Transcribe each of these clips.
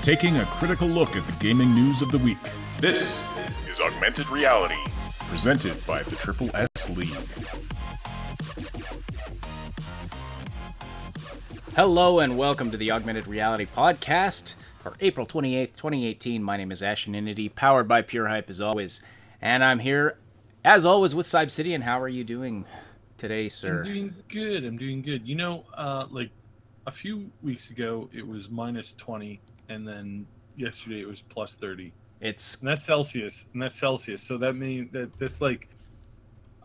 taking a critical look at the gaming news of the week. This is Augmented Reality, presented by the Triple S League. Hello and welcome to the Augmented Reality Podcast for April 28th, 2018. My name is Ashenity, powered by Pure Hype as always. And I'm here, as always, with Cybsidian. How are you doing today, sir? I'm doing good. You know, like a few weeks ago, it was minus 20, and then yesterday it was plus 30. And that's Celsius. So that means that's like,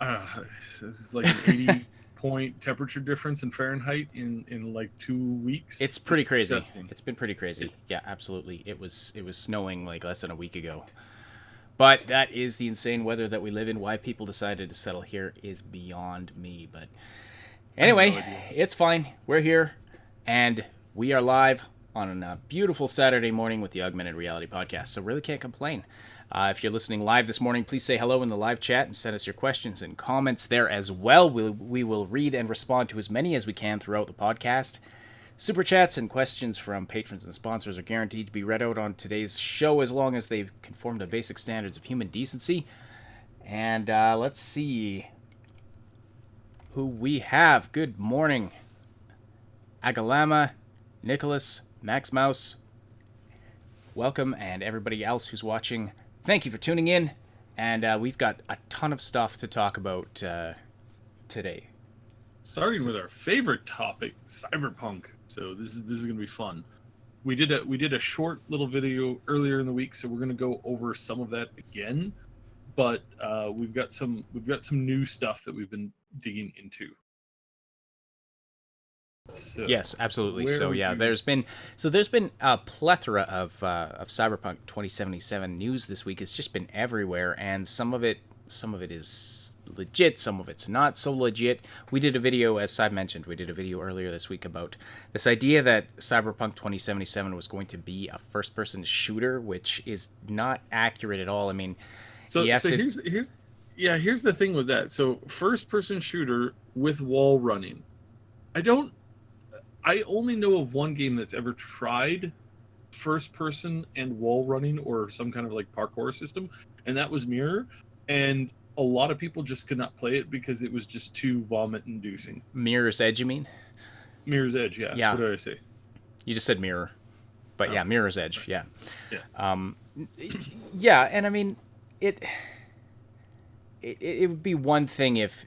this is like an 80-point temperature difference in Fahrenheit in like 2 weeks. It's pretty crazy. Disgusting. It's been pretty crazy. Yeah, absolutely. It was snowing like less than a week ago. But that is the insane weather that we live in. Why people decided to settle here is beyond me. But anyway, it's fine. We're here, and we are live on a beautiful Saturday morning with the Augmented Reality Podcast. So really can't complain. If you're listening live this morning, please say hello in the live chat and send us your questions and comments there as well. We will read and respond to as many as we can throughout the podcast. Super chats and questions from patrons and sponsors are guaranteed to be read out on today's show as long as they conform to basic standards of human decency. And let's see who we have. Good morning. Agalama, Nicholas, Max Mouse. Welcome, and everybody else who's watching. Thank you for tuning in. And we've got a ton of stuff to talk about today. Starting with our favorite topic, Cyberpunk. So this is going to be fun. We did a short little video earlier in the week, so we're going to go over some of that again. But we've got some new stuff that we've been digging into. So, yes, absolutely. So yeah, there's been a plethora of Cyberpunk 2077 news this week. It's just been everywhere, and some of it is legit, some of it's not so legit. We did a video, as Cyb mentioned, earlier this week about this idea that Cyberpunk 2077 was going to be a first-person shooter, which is not accurate at all. I mean, yes, here's the thing with that. So first-person shooter with wall running. I only know of one game that's ever tried first-person and wall running or some kind of like parkour system, and that was Mirror. And a lot of people just could not play it because it was just too vomit-inducing. Mirror's Edge, you mean? Mirror's Edge, yeah. What did I say? You just said Mirror. But yeah, Mirror's Edge, yeah. Yeah. Yeah, and I mean, it would be one thing if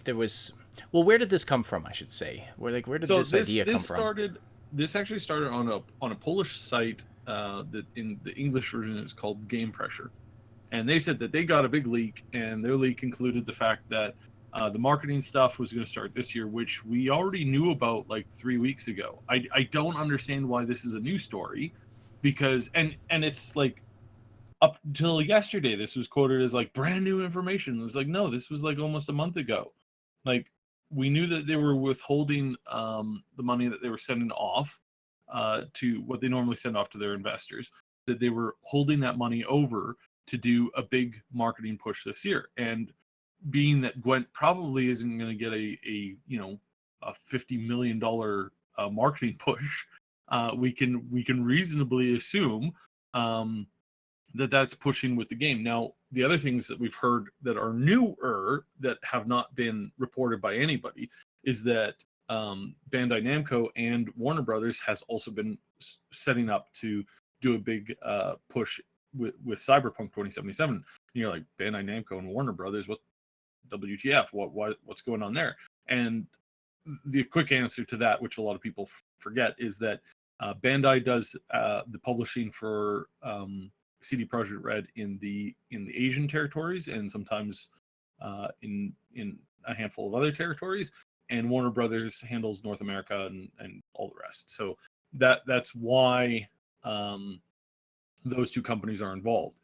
there was... Well, where did this come from, I should say? Where did this idea come from? This actually started on a Polish site that in the English version is called Game Pressure. And they said that they got a big leak, and their leak included the fact that the marketing stuff was going to start this year, which we already knew about like 3 weeks ago. I don't understand why this is a new story, because and it's like up until yesterday, this was quoted as like brand new information. It's like, no, this was like almost a month ago. Like, we knew that they were withholding the money that they were sending off to what they normally send off to their investors, that they were holding that money over to do a big marketing push this year. And being that Gwent probably isn't going to get a $50 million marketing push, we can reasonably assume that that's pushing with the game. Now, the other things that we've heard that are newer that have not been reported by anybody is that Bandai Namco and Warner Brothers has also been setting up to do a big push with Cyberpunk 2077. And you're like, Bandai Namco and Warner Brothers, what WTF? What's going on there? And the quick answer to that, which a lot of people forget, is that Bandai does the publishing for CD Projekt Red in the Asian territories, and sometimes in a handful of other territories, and Warner Brothers handles North America and all the rest. So that's why those two companies are involved.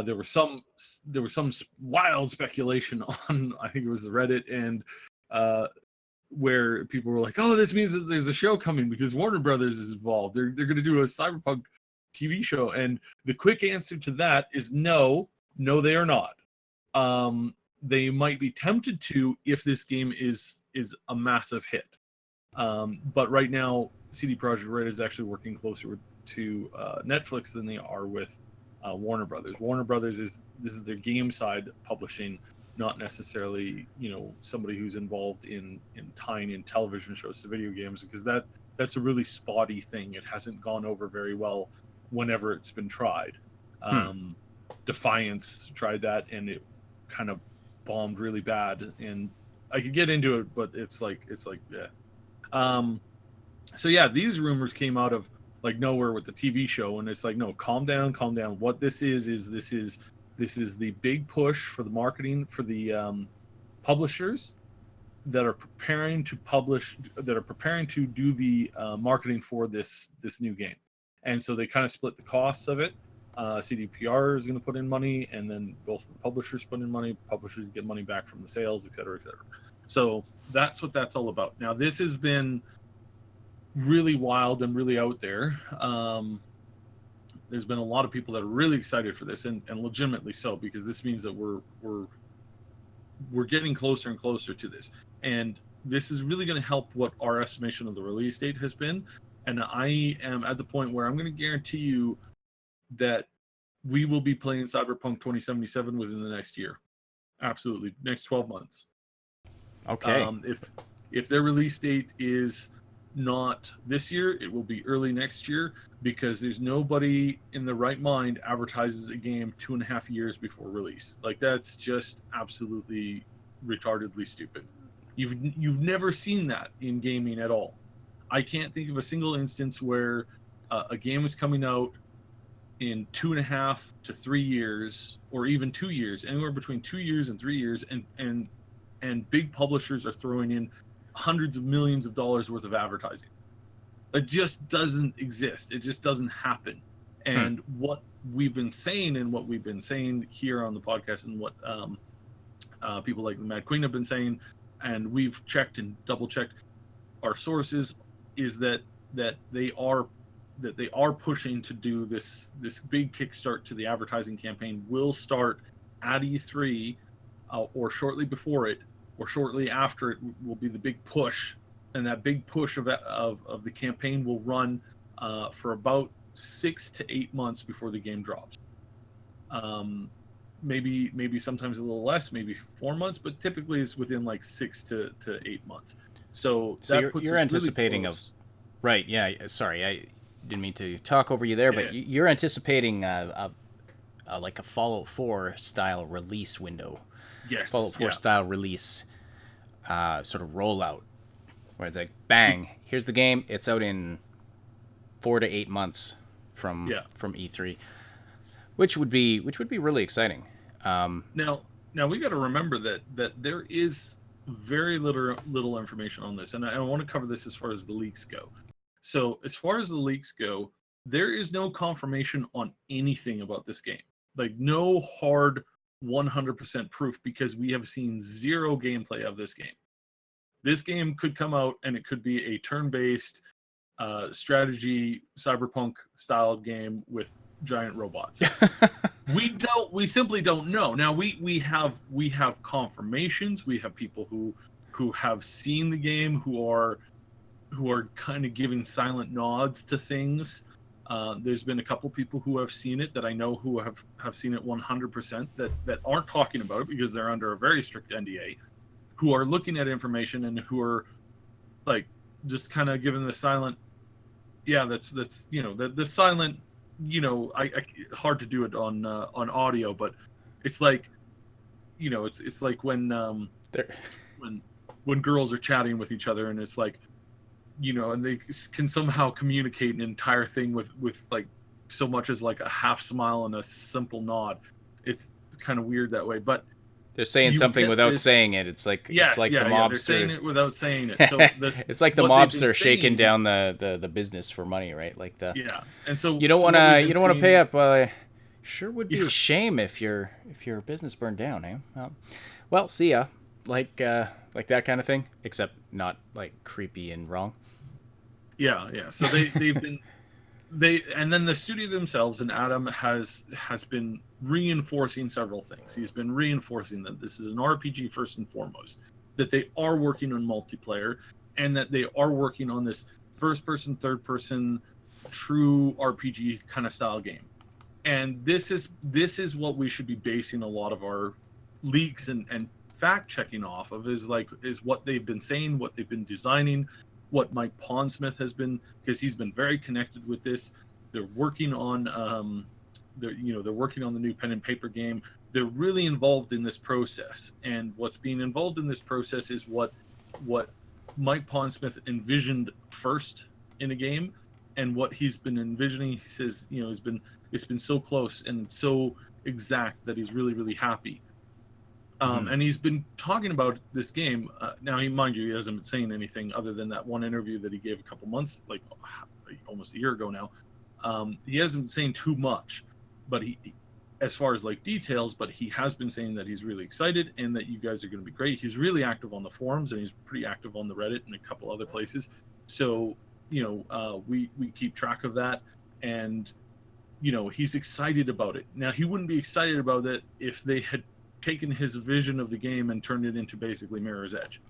There was some wild speculation on, I think it was the Reddit, and where people were like, "Oh, this means that there's a show coming because Warner Brothers is involved. They're going to do a Cyberpunk TV show." And the quick answer to that is no, they are not. They might be tempted to if this game is a massive hit. But right now, CD Projekt Red is actually working closer to Netflix than they are with Warner Brothers. Warner Brothers this is their game side publishing, not necessarily somebody who's involved in tying in television shows to video games, because that's a really spotty thing. It hasn't gone over very well whenever it's been tried. Defiance tried that and it kind of bombed really bad, and I could get into it, but it's like yeah. So yeah, these rumors came out of like nowhere with the TV show, and it's like, no, calm down. What this is the big push for the marketing for the publishers that are preparing to do the marketing for this new game. And so they kind of split the costs of it. CDPR is going to put in money, and then both the publishers put in money. Publishers get money back from the sales, et cetera, et cetera. So that's what that's all about. Now, this has been really wild and really out there. There's been a lot of people that are really excited for this, and legitimately so, because this means that we're getting closer and closer to this. And this is really going to help what our estimation of the release date has been. And I am at the point where I'm going to guarantee you that we will be playing Cyberpunk 2077 within the next year. Absolutely. Next 12 months. Okay. If their release date is not this year, it will be early next year, because there's nobody in the right mind advertises a game 2.5 years before release. Like, that's just absolutely retardedly stupid. You've never seen that in gaming at all. I can't think of a single instance where a game is coming out in 2.5 to 3 years, or even 2 years, anywhere between 2 years and 3 years, and big publishers are throwing in hundreds of millions of dollars worth of advertising. It just doesn't exist. It just doesn't happen. And what we've been saying, and what we've been saying here on the podcast, and what people like the Mad Queen have been saying, and we've checked and double checked our sources, is that they are pushing to do this big kickstart to the advertising campaign. Will start at E3, or shortly before it, or shortly after it will be the big push. And that big push of the campaign will run for about 6 to 8 months before the game drops. Maybe sometimes a little less, maybe 4 months, but typically it's within like 6 to 8 months. So that you're anticipating really close. Right? Yeah. Sorry, I didn't mean to talk over you there, but you're anticipating like a Fallout 4 style release window. Yes. Fallout 4 style release sort of rollout, where it's like, bang, here's the game. It's out in 4 to 8 months from E3, which would be really exciting. Now we got to remember that there is very little information on this, and I want to cover this as far as the leaks go. So as far as the leaks go, there is no confirmation on anything about this game. Like, no hard 100% proof, because we have seen zero gameplay of this game. This game could come out and it could be a turn-based strategy cyberpunk styled game with giant robots. We simply don't know. Now we have confirmations. We have people who have seen the game, who are kind of giving silent nods to things. There's been a couple people who have seen it that I know who have seen it 100% that aren't talking about it because they're under a very strict NDA, who are looking at information and who are like just kind of giving the silent, that's the silent, I hard to do it on audio, but it's like, it's like when girls are chatting with each other, and it's like, and they can somehow communicate an entire thing with like so much as like a half smile and a simple nod. It's kind of weird that way, but they're saying something without saying it. It's like the mobster. They're saying it without saying it. So it's like the mobster shaking down the business for money, right? Like and so you don't want to pay up. Sure would be a shame if your business burned down, eh? Well, see ya. Like that kind of thing, except not like creepy and wrong. Yeah. So they've been and then the studio themselves, and Adam has been reinforcing several things. He's been reinforcing that this is an RPG first and foremost, that they are working on multiplayer, and that they are working on this first person, third person true RPG kind of style game. And this is what we should be basing a lot of our leaks and fact checking off of, is what they've been saying, what they've been designing, what Mike Pondsmith has been, because he's been very connected with this. They're working on they're working on the new pen and paper game. They're really involved in this process, and what's being involved in this process is what Mike Pondsmith envisioned first in a game, and what he's been envisioning. He says, it's been so close and so exact that he's really, really happy. And he's been talking about this game. Now, mind you, he hasn't been saying anything other than that one interview that he gave a couple months, like almost a year ago now. He hasn't been saying too much, but he, as far as like details, but he has been saying that he's really excited and that you guys are going to be great. He's really active on the forums, and he's pretty active on the Reddit and a couple other places. So, we keep track of that, and he's excited about it. Now, he wouldn't be excited about it if they had taken his vision of the game and turned it into basically Mirror's Edge.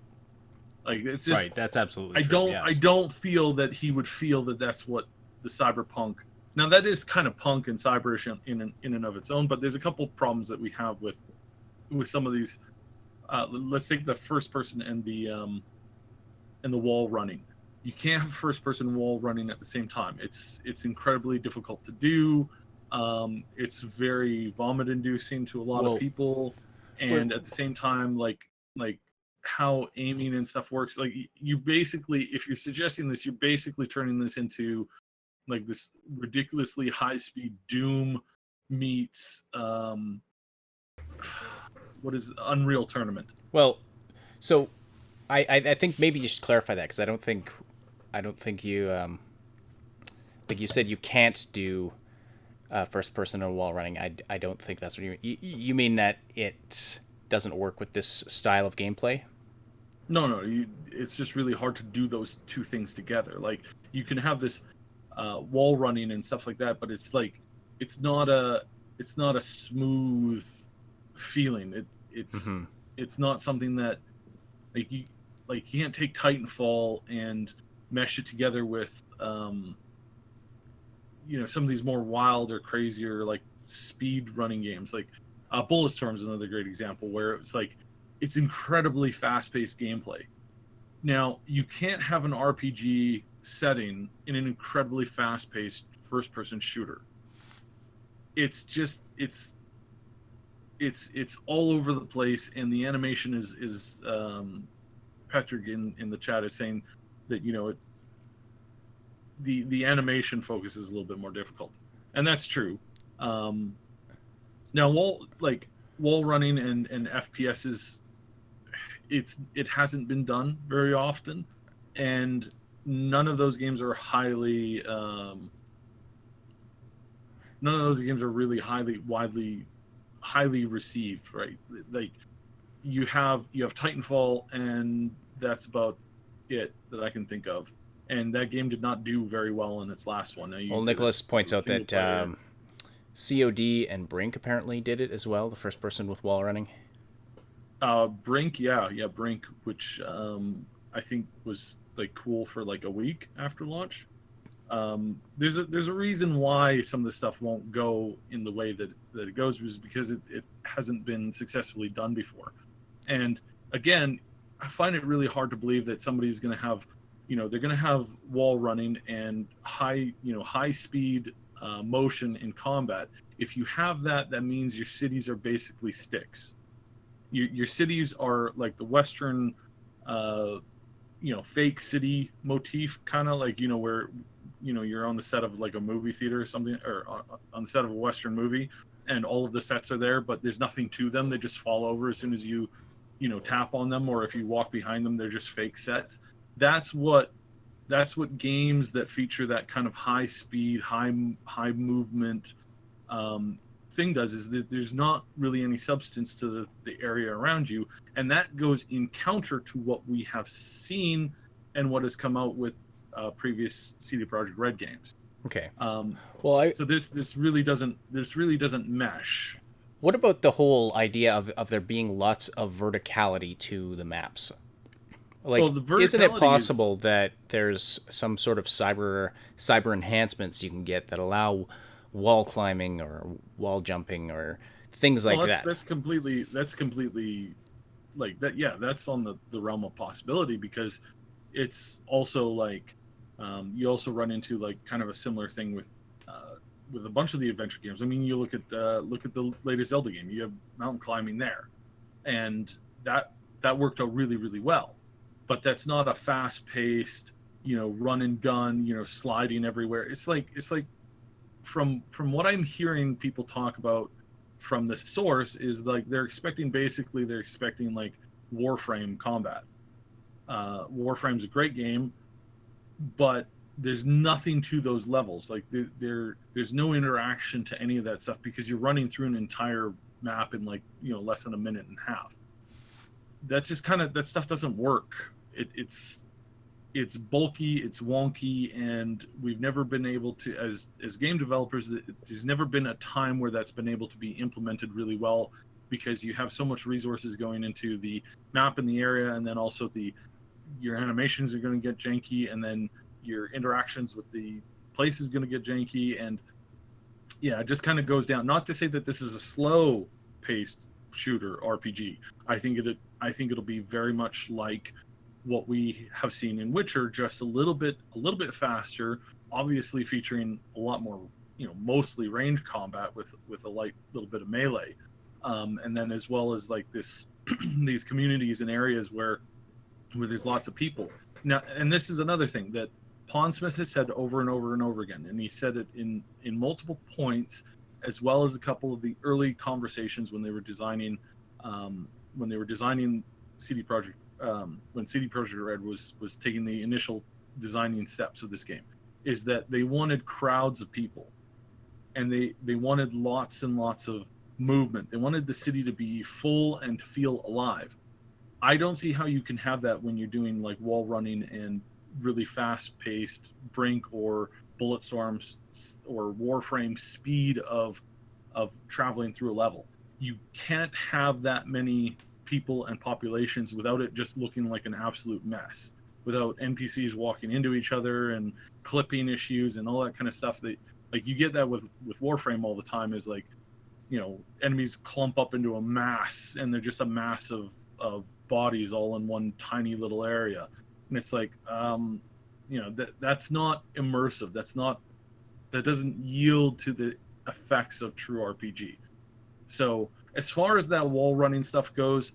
Like, it's just right. That's absolutely true. I don't feel that he would feel that that's what the Cyberpunk. Now, that is kind of punk and cyberish in and of its own, but there's a couple problems that we have with some of these. Let's take the first person and the wall running. You can't have first person wall running at the same time. It's incredibly difficult to do. It's very vomit inducing to a lot of people, and at the same time, like how aiming and stuff works. Like, you basically, if you're suggesting this, you're basically turning this into like this ridiculously high speed Doom meets what is Unreal Tournament. Well, so I think maybe you should clarify that, because I don't think you like you said you can't do first person or wall running. I don't think that's what you mean. You mean that it doesn't work with this style of gameplay? No, it's just really hard to do those two things together. Like, you can have this wall running and stuff like that, but it's like it's not a smooth feeling. It's not something that you can't take Titanfall and mesh it together with some of these more wild or crazier like speed running games. Like Bulletstorm is another great example where it's incredibly fast-paced gameplay. Now, you can't have an RPG setting in an incredibly fast-paced first-person shooter. It's all over the place, and the animation is Patrick in the chat is saying that the animation focus is a little bit more difficult, and that's true. Now, wall running and FPSs, it hasn't been done very often, and none of those games are highly really highly received, right? Like, you have Titanfall, and that's about it that I can think of. And that game did not do very well in its last one. Well, Nicholas points out that COD and Brink apparently did it as well, the first person with wall running. Brink, Brink, which I think was like cool for like a week after launch. There's a reason why some of the stuff won't go in the way that it goes, is because it hasn't been successfully done before. And again, I find it really hard to believe that somebody's going to have, they're going to have wall running and high speed motion in combat. If you have that means your cities are basically sticks. Your cities are like the Western, fake city motif, kind of like, where, you're on the set of like a movie theater or something, or on the set of a Western movie, and all of the sets are there, but there's nothing to them. They just fall over as soon as you tap on them, or if you walk behind them, they're just fake sets. That's what games that feature that kind of high speed, high movement thing does, is that there's not really any substance to the area around you, and that goes in counter to what we have seen and what has come out with previous CD Projekt Red games. Okay. So this really doesn't mesh. What about the whole idea of there being lots of verticality to the maps? Like, Well, the isn't it verticality is possible that there's some sort of cyber enhancements you can get that allow wall climbing or wall jumping or things well, like that? that's completely like that. Yeah, that's on the realm of possibility because it's also like you also run into like kind of a similar thing with a bunch of the adventure games. I mean, you look at the latest Zelda game. You have mountain climbing there, and that worked out really really well. But that's not a fast paced, run and gun, sliding everywhere. It's like from what I'm hearing people talk about from the source is like they're expecting like Warframe combat. Warframe's a great game, but there's nothing to those levels. Like there's no interaction to any of that stuff because you're running through an entire map in like less than a minute and a half. That's just kind of that stuff doesn't work. It's bulky, it's wonky, and we've never been able to, as game developers, there's never been a time where that's been able to be implemented really well because you have so much resources going into the map in the area, and then also your animations are going to get janky, and then your interactions with the place is going to get janky, and yeah, it just kind of goes down. Not to say that this is a slow paced shooter RPG. I think it'll be very much like what we have seen in Witcher, just a little bit faster, obviously featuring a lot more, mostly range combat with a light little bit of melee, and then as well as like this these communities and areas where there's lots of people. Now, and this is another thing that Pondsmith has said over and over and over again, and he said it in multiple points, as well as a couple of the early conversations when they were designing CD Projekt when CD Projekt Red was taking the initial designing steps of this game, is that they wanted crowds of people, and they wanted lots and lots of movement. They wanted the city to be full and to feel alive. I don't see how you can have that when you're doing like wall running and really fast-paced Brink or Bulletstorms or Warframe speed of traveling through a level. You can't have that many people and populations without it just looking like an absolute mess, without NPCs walking into each other and clipping issues and all that kind of stuff. That like you get that with Warframe all the time, is like enemies clump up into a mass and they're just a mass of bodies all in one tiny little area, and it's like that's not immersive. That doesn't yield to the effects of true RPG. So as far as that wall running stuff goes,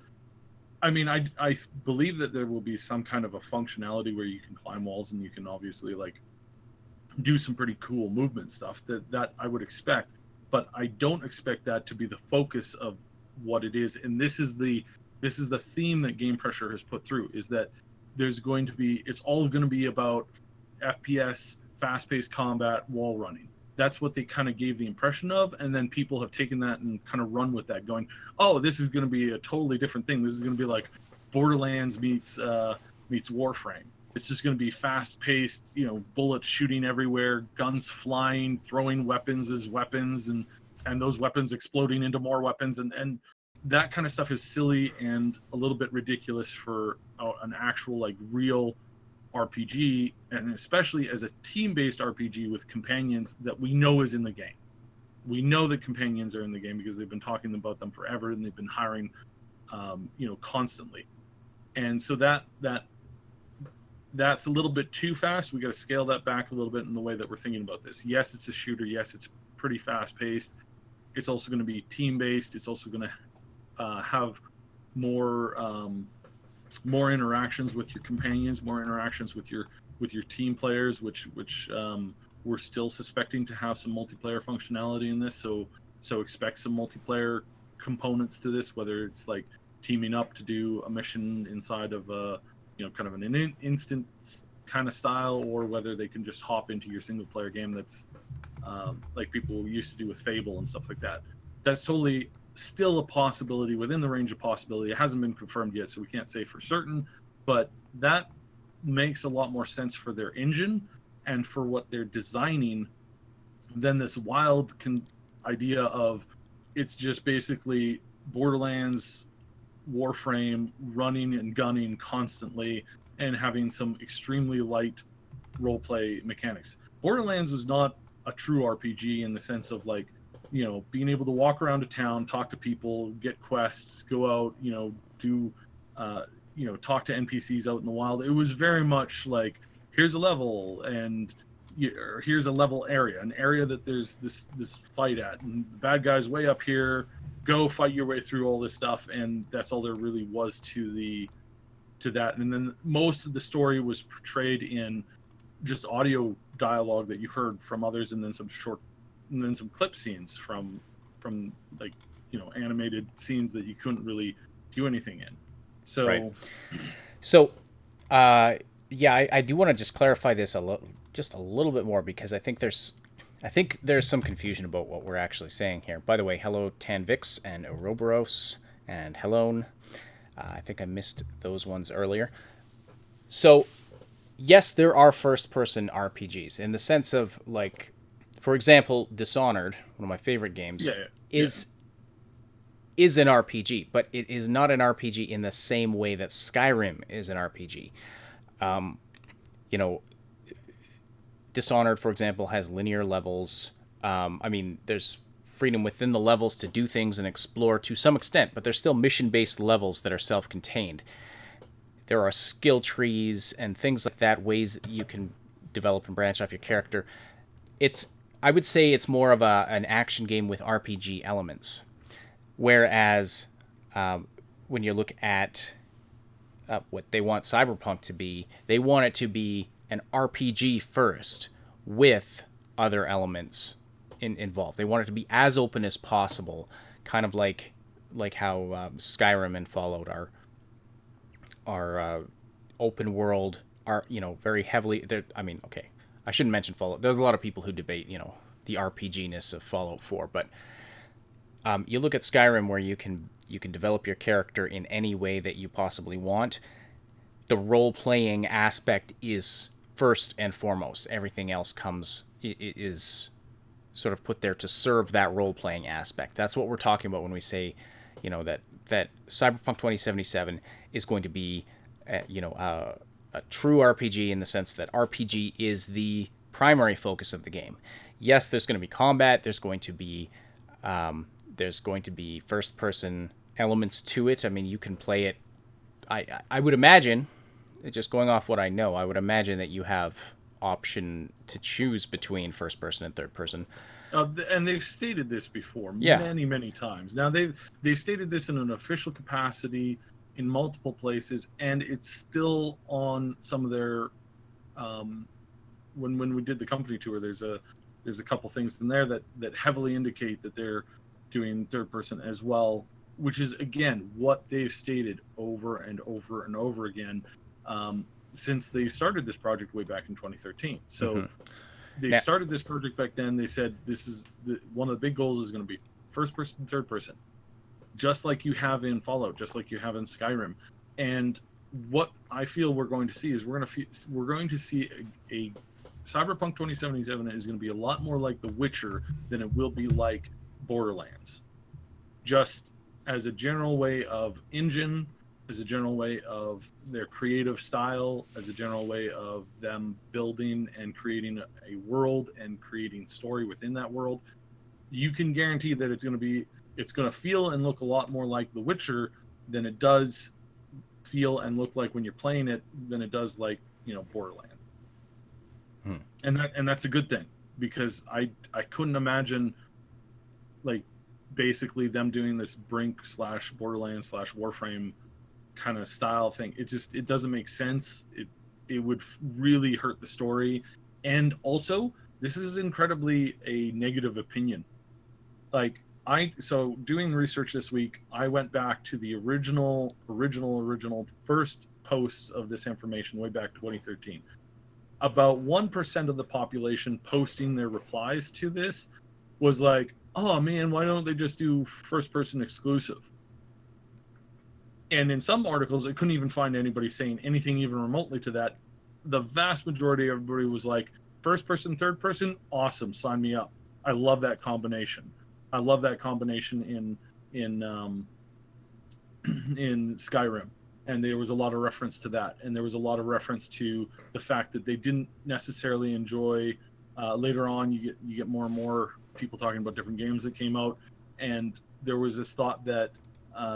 I mean, I believe that there will be some kind of a functionality where you can climb walls and you can obviously like do some pretty cool movement stuff that I would expect, but I don't expect that to be the focus of what it is. And this is the theme that Game Pressure has put through, is that it's all going to be about FPS, fast-paced combat, wall running. That's what they kind of gave the impression of, and then people have taken that and kind of run with that, going, oh, this is going to be a totally different thing. This is going to be like Borderlands meets Warframe. It's just going to be fast-paced, bullets shooting everywhere, guns flying, throwing weapons as weapons, and those weapons exploding into more weapons, and that kind of stuff is silly and a little bit ridiculous for an actual like real RPG, and especially as a team-based RPG with companions that we know is in the game. We know that companions are in the game because they've been talking about them forever, and they've been hiring, constantly. And so that's a little bit too fast. We got to scale that back a little bit in the way that we're thinking about this. Yes, it's a shooter. Yes, it's pretty fast-paced. It's also going to be team-based. It's also going to have more interactions with your companions, more interactions with your team players, which we're still suspecting to have some multiplayer functionality in this. So expect some multiplayer components to this, whether it's like teaming up to do a mission inside of kind of an instant kind of style, or whether they can just hop into your single player game that's like people used to do with Fable and stuff like that. That's totally still a possibility, within the range of possibility. It hasn't been confirmed yet, so we can't say for certain, but that makes a lot more sense for their engine and for what they're designing than this wild idea of it's just basically Borderlands Warframe running and gunning constantly, and having some extremely light role play mechanics. Borderlands was not a true RPG in the sense of like, you know, being able to walk around a town, talk to people, get quests, go out, you know, do, you know, talk to NPCs out in the wild. It was very much like, here's a level and here's a level area, an area that there's this fight at, and the bad guy's way up here. Go fight your way through all this stuff, and that's all there really was to that. And then most of the story was portrayed in just audio dialogue that you heard from others, and then some clip scenes from like, you know, animated scenes that you couldn't really do anything in. So, right. So, yeah, I do want to just clarify this just a little bit more, because I think there's some confusion about what we're actually saying here. By the way, hello Tanvix and Ouroboros and Helone. I think I missed those ones earlier. So, yes, there are first-person RPGs in the sense of, like, for example, Dishonored, one of my favorite games, is an RPG, but it is not an RPG in the same way that Skyrim is an RPG. You know, Dishonored, for example, has linear levels. I mean, there's freedom within the levels to do things and explore to some extent, but there's still mission-based levels that are self-contained. There are skill trees and things like that, ways that you can develop and branch off your character. I would say it's more of an action game with RPG elements. Whereas when you look at what they want Cyberpunk to be, they want it to be an RPG first with other elements involved. They want it to be as open as possible, kind of like how Skyrim and Fallout are open world, are, you know, very heavily. I mean, okay, I shouldn't mention Fallout. There's a lot of people who debate, you know, the RPG-ness of Fallout 4, but you look at Skyrim, where you can develop your character in any way that you possibly want. The role-playing aspect is first and foremost. Everything else is sort of put there to serve that role-playing aspect. That's what we're talking about when we say, you know, that Cyberpunk 2077 is going to be, a true RPG, in the sense that RPG is the primary focus of the game. Yes, there's going to be combat. There's going to be first-person elements to it. I mean, you can play it. I would imagine, just going off what I know, I would imagine that you have option to choose between first-person and third-person. And they've stated this before many times. Now they've stated this in an official capacity in multiple places, and it's still on some of their. When we did the company tour, there's a couple things in there that heavily indicate that they're doing third person as well, which is again what they've stated over and over and over again since they started this project way back in 2013. So they started this project back then. They said this is one of the big goals is going to be first person, third person, just like you have in Fallout, just like you have in Skyrim. And what I feel we're going to see is we're going to see a Cyberpunk 2077 is going to be a lot more like The Witcher than it will be like Borderlands. Just as a general way of engine, as a general way of their creative style, as a general way of them building and creating a world and creating story within that world, you can guarantee that it's going to feel and look a lot more like The Witcher than it does feel and look like when you're playing it than it does like, you know, Borderlands. And that's a good thing, because I couldn't imagine like basically them doing this Brink / Borderlands / Warframe kind of style thing. It doesn't make sense. It would really hurt the story. And also, this is incredibly a negative opinion. Like so doing research this week, I went back to the original first posts of this information way back 2013. About 1% of the population posting their replies to this was like, oh man, why don't they just do first person exclusive? And in some articles, I couldn't even find anybody saying anything even remotely to that. The vast majority of everybody was like, first person, third person, awesome, sign me up. I love that combination. I love that combination in Skyrim. and there was a lot of reference to that, and there was a lot of reference to the fact that they didn't necessarily enjoy. Later on, you get more and more people talking about different games that came out, and there was this thought that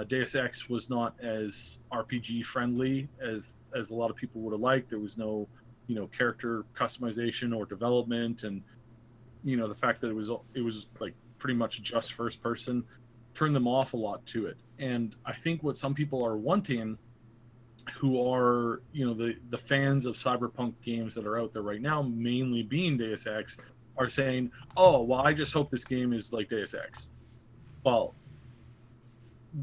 Deus Ex was not as RPG friendly as a lot of people would have liked. There was no, character customization or development, and the fact that it was like pretty much just first person turned them off a lot to it. And I think what some people are wanting, who are the fans of Cyberpunk games that are out there right now, mainly being Deus Ex, are saying, "Oh, well, I just hope this game is like Deus Ex." Well,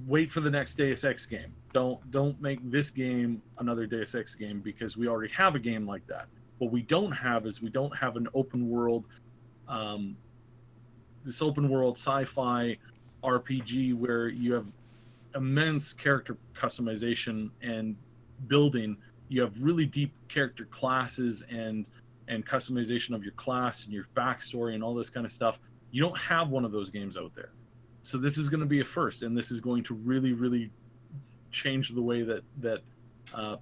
wait for the next Deus Ex game. Don't make this game another Deus Ex game, because we already have a game like that. What we don't have is an open world, this open world sci-fi RPG where you have immense character customization and building. You have really deep character classes and customization of your class and your backstory and all this kind of stuff. You don't have one of those games out there. So this is going to be a first, and this is going to really, really change the way that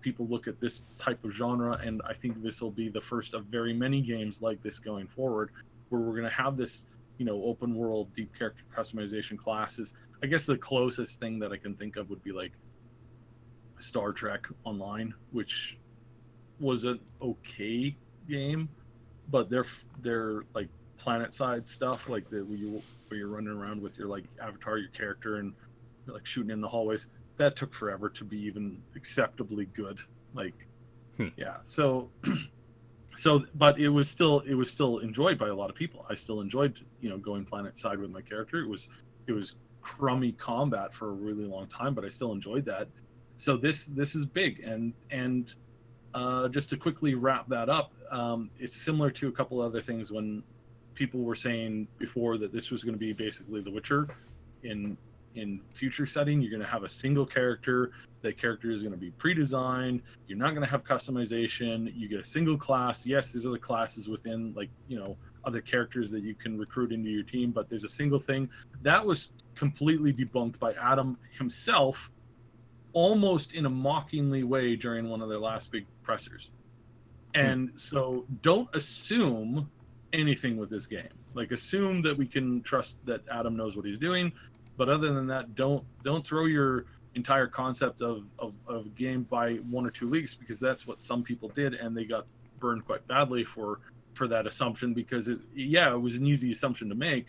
people look at this type of genre. And I think this will be the first of very many games like this going forward, where we're going to have this, open world, deep character customization classes. I guess the closest thing that I can think of would be like Star Trek Online, which was an okay game, but they're like planet side stuff, like where you're running around with your like avatar, your character, and you're like shooting in the hallways. That took forever to be even acceptably good. Like, yeah. So, but it was still enjoyed by a lot of people. I still enjoyed, going planet side with my character. It was crummy combat for a really long time, but I still enjoyed that. So this is big, and just to quickly wrap that up, it's similar to a couple other things when people were saying before that this was going to be basically The Witcher in future setting. You're going to have a single character. That character is going to be pre-designed. You're not going to have customization. You get a single class. Yes, there's other classes within, like, other characters that you can recruit into your team, but there's a single thing. That was completely debunked by Adam himself, almost in a mockingly way during one of their last big pressers. And so don't assume anything with this game. Like, assume that we can trust that Adam knows what he's doing, but other than that, don't throw your entire concept of game by 1 or 2 leaks, because that's what some people did, and they got burned quite badly for that assumption, because it was an easy assumption to make,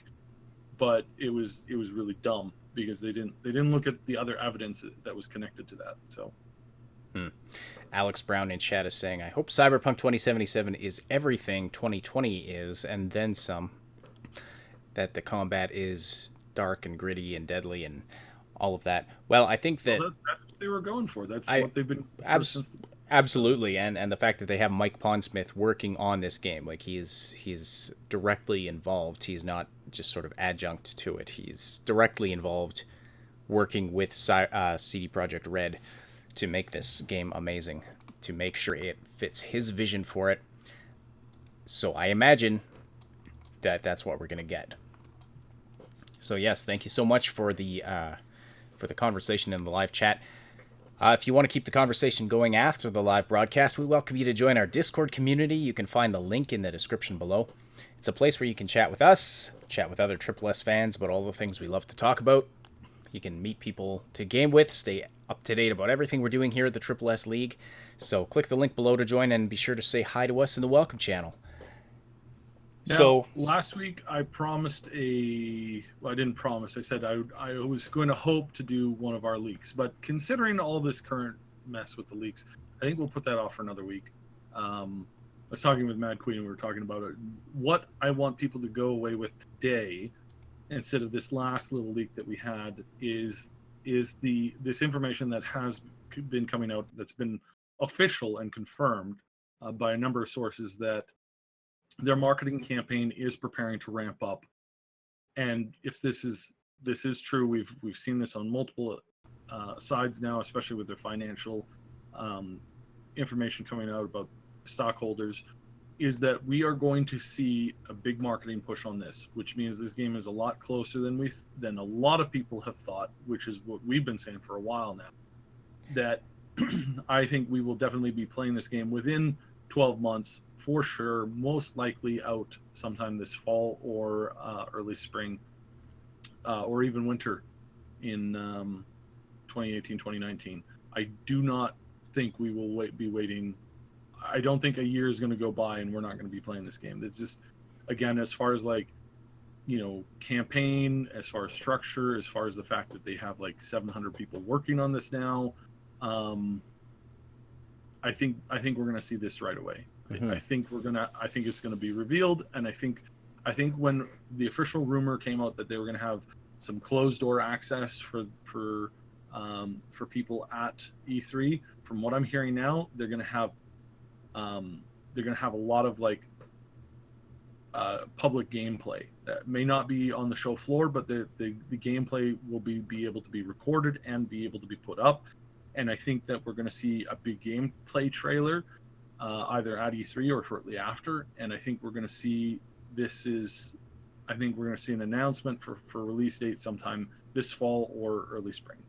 but it was really dumb, because they didn't look at the other evidence that was connected to that. So Alex Brown in chat is saying, I hope Cyberpunk 2077 is everything 2020 is, and then some. That the combat is dark and gritty and deadly and all of that. Well, I think that that's what they were going for. That's what they've been absolutely, and the fact that they have Mike Pondsmith working on this game, like he's directly involved. He's not just sort of adjunct to it. He's directly involved, working with CD Projekt Red to make this game amazing, to make sure it fits his vision for it. So I imagine that that's what we're going to get. So yes, thank you so much for the conversation in the live chat. If you want to keep the conversation going after the live broadcast, we welcome you to join our Discord community. You can find the link in the description below. It's a place where you can chat with us, chat with other Triple S fans about all the things we love to talk about. You can meet people to game with, stay up to date about everything we're doing here at the Triple S League. So click the link below to join, and be sure to say hi to us in the welcome channel. Now, so last week I promised I didn't promise. I said I was going to hope to do one of our leaks, but considering all this current mess with the leaks, I think we'll put that off for another week. I was talking with Mad Queen, and we were talking about it. What I want people to go away with today, instead of this last little leak that we had, is this information that has been coming out, that's been official and confirmed by a number of sources, that their marketing campaign is preparing to ramp up. And if this is true, we've seen this on multiple sides now, especially with their financial information coming out about stockholders, is that we are going to see a big marketing push on this, which means this game is a lot closer than a lot of people have thought, which is what we've been saying for a while now, that I think we will definitely be playing this game within 12 months for sure, most likely out sometime this fall or early spring or even winter in 2018, 2019. I do not think we will be waiting. I don't think a year is going to go by and we're not going to be playing this game. It's just, again, as far as like, campaign, as far as structure, as far as the fact that they have like 700 people working on this now, I think we're going to see this right away. I think it's going to be revealed, and I think when the official rumor came out that they were going to have some closed door access for people at E3, from what I'm hearing now, they're going to have a lot of like public gameplay that may not be on the show floor, but the gameplay will be able to be recorded and be able to be put up. And I think that we're going to see a big gameplay trailer either at E3 or shortly after. And I think we're going to see an announcement for release date sometime this fall or early spring.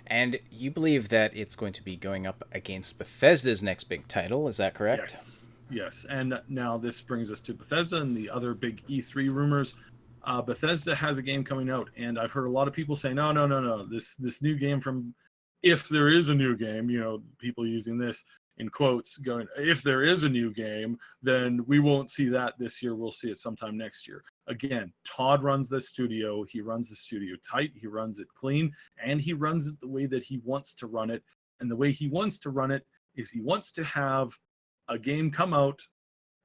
And you believe that it's going to be going up against Bethesda's next big title, is that correct? Yes. And now this brings us to Bethesda and the other big E3 rumors. Bethesda has a game coming out, and I've heard a lot of people say, no. This new game from, if there is a new game, people using this in quotes, going, if there is a new game, then we won't see that this year. We'll see it sometime next year. Again, Todd runs this studio. He runs the studio tight. He runs it clean, and he runs it the way that he wants to run it. And the way he wants to run it is he wants to have a game come out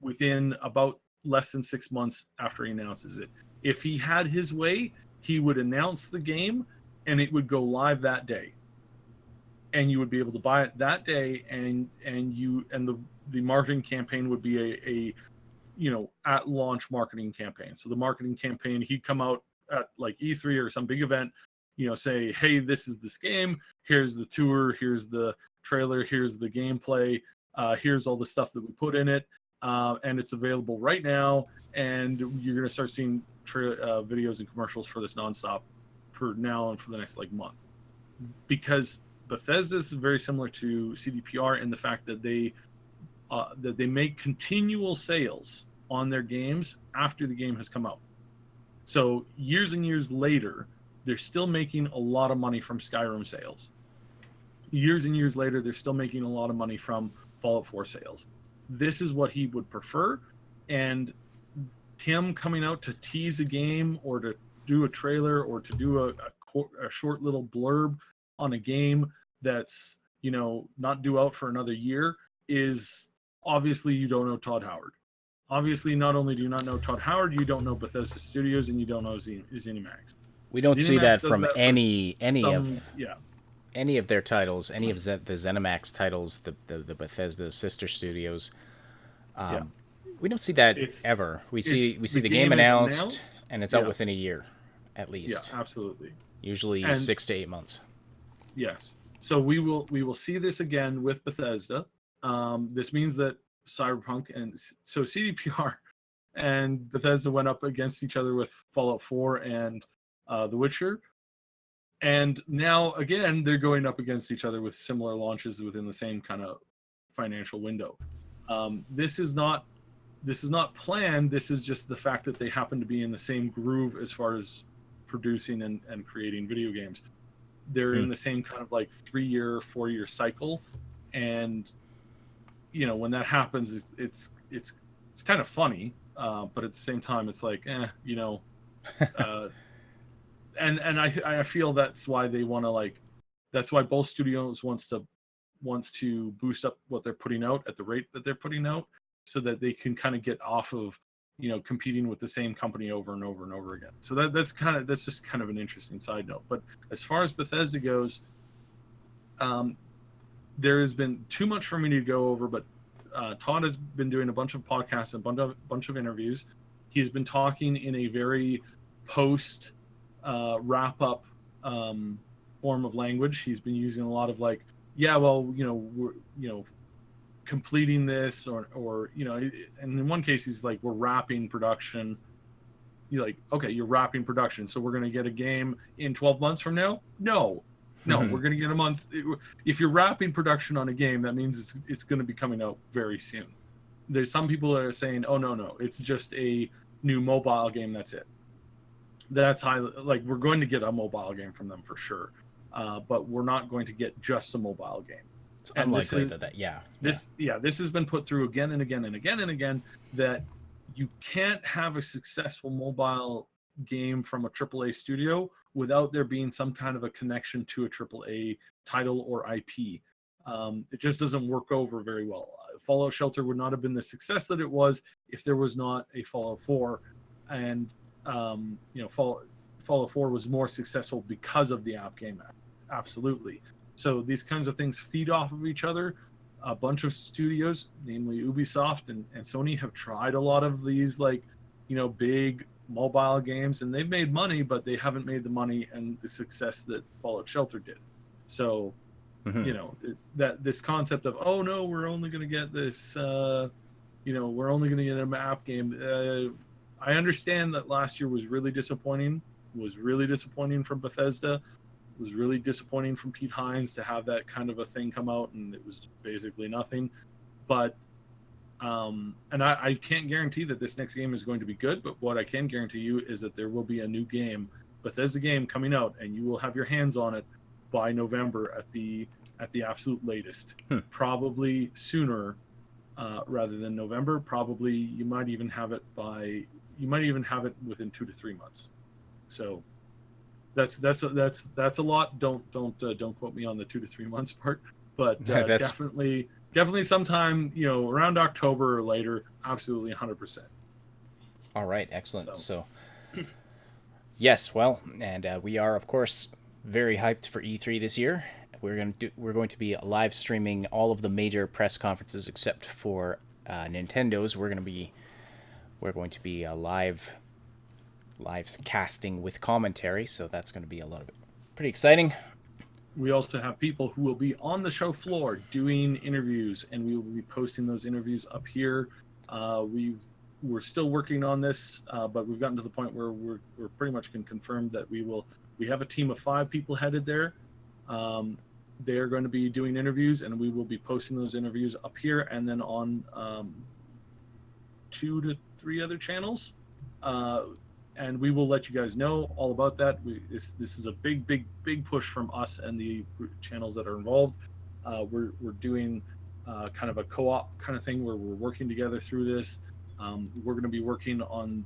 within about less than 6 months after he announces it. If he had his way, he would announce the game and it would go live that day. And you would be able to buy it that day, and the marketing campaign would be a at launch marketing campaign. So the marketing campaign, he'd come out at like E3 or some big event, say, hey, this is this game, here's the tour, here's the trailer, here's the gameplay, here's all the stuff that we put in it, and it's available right now, and you're going to start seeing videos and commercials for this nonstop for now and for the next like month. Because Bethesda is very similar to CDPR in the fact that they make continual sales on their games after the game has come out. So years and years later, they're still making a lot of money from Skyrim sales. Years and years later, they're still making a lot of money from Fallout 4 sales. This is what he would prefer, and him coming out to tease a game or to do a trailer or to do a short little blurb on a game that's not due out for another year is obviously you don't know Todd Howard. Obviously, not only do you not know Todd Howard, you don't know Bethesda Studios, and you don't know ZeniMax. We don't see that from any of their titles, any of the ZeniMax titles, the Bethesda sister studios. We don't see that ever. We see the game announced and it's out within a year, at least. Yeah, absolutely. Usually 6 to 8 months. Yes. So we will see this again with Bethesda. This means that Cyberpunk and so CDPR and Bethesda went up against each other with Fallout 4 and The Witcher. And now again, they're going up against each other with similar launches within the same kind of financial window. This is not planned. This is just the fact that they happen to be in the same groove as far as producing and creating video games. They're in the same kind of like 3-year, 4-year cycle, and when that happens, it's kind of funny, but at the same time, it's like, and I feel that's why they want to that's why both studios wants to boost up what they're putting out at the rate that they're putting out, so that they can kind of get off of competing with the same company over and over and over again. So that's just kind of an interesting side note. But as far as Bethesda goes, there has been too much for me to go over, but Todd has been doing a bunch of podcasts and a bunch of interviews. He's been talking in a very post wrap-up form of language. He's been using a lot of we're completing this or and in one case he's like, we're wrapping production. You're like, okay, you're wrapping production, so we're going to get a game in 12 months from now? No, No, we're going to get them on. If you're wrapping production on a game, that means it's going to be coming out very soon. There's some people that are saying, "Oh no, it's just a new mobile game. That's it." That's high. Like, we're going to get a mobile game from them for sure, but we're not going to get just a mobile game. It's unlikely this has been put through again and again and again and again, that you can't have a successful mobile game from a AAA studio without there being some kind of a connection to a AAA title or IP. It just doesn't work over very well. Fallout Shelter would not have been the success that it was if there was not a Fallout 4, and Fallout 4 was more successful because of the app game. Absolutely. So these kinds of things feed off of each other. A bunch of studios, namely Ubisoft and Sony, have tried a lot of these big mobile games, and they've made money, but they haven't made the money and the success that Fallout Shelter did. So, that this concept of, oh no, we're only going to get this, we're only going to get a map game. I understand that last year was really disappointing. From Bethesda. Was really disappointing from Pete Hines to have that kind of a thing come out, and it was basically nothing. But and I can't guarantee that this next game is going to be good, but what I can guarantee you is that there will be a new game, Bethesda game, coming out, and you will have your hands on it by November at the absolute latest. Probably sooner rather than November. Probably you might even have it within 2 to 3 months. So that's a lot. Don't quote me on the 2 to 3 months part, but definitely sometime around October or later. Absolutely 100%. All right, excellent. So yes, well, and we are of course very hyped for E3 this year. We're going to be live streaming all of the major press conferences except for Nintendo's. We're going to be live casting with commentary, so that's going to be a lot of it. Pretty exciting. We also have people who will be on the show floor doing interviews, and we will be posting those interviews up here. We're still working on this, but we've gotten to the point where we're pretty much can confirm that we have a team of 5 people headed there. They're going to be doing interviews, and we will be posting those interviews up here and then on 2 to 3 other channels. And we will let you guys know all about that. This is a big push from us and the channels that are involved. We're doing kind of a co-op kind of thing where we're working together through this. We're going to be working on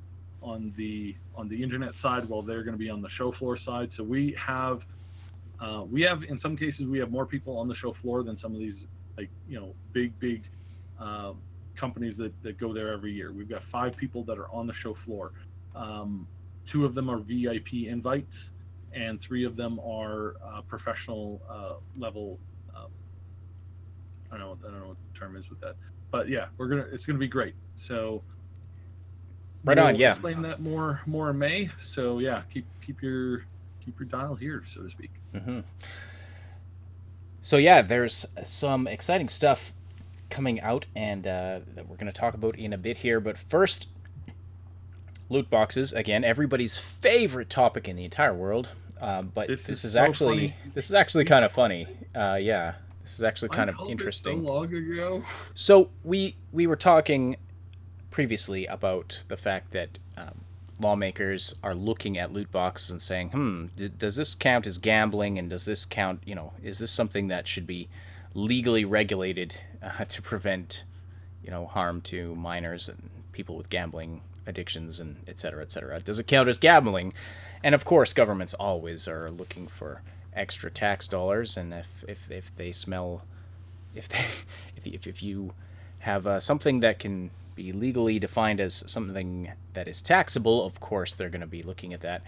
the internet side while they're going to be on the show floor side. So we have in some cases we have more people on the show floor than some of these big companies that go there every year. We've got 5 people that are on the show floor. 2 of them are VIP invites, and 3 of them are professional level. I don't know what the term is with that, but yeah, it's gonna be great. So right on, yeah. Explain that more in May. So yeah, keep your dial here, so to speak. Mm-hmm. So yeah, there's some exciting stuff coming out, and that we're going to talk about in a bit here. But first, loot boxes, again, everybody's favorite topic in the entire world. But this is actually kind of funny. Yeah, this is actually kind of interesting. So long ago. So we were talking previously about the fact that lawmakers are looking at loot boxes and saying, does this count as gambling, and does this count, is this something that should be legally regulated to prevent, harm to minors and people with gambling addictions and et cetera, et cetera? Does it count as gambling? And of course, governments always are looking for extra tax dollars, and if they smell, if you have something that can be legally defined as something that is taxable, of course they're going to be looking at that.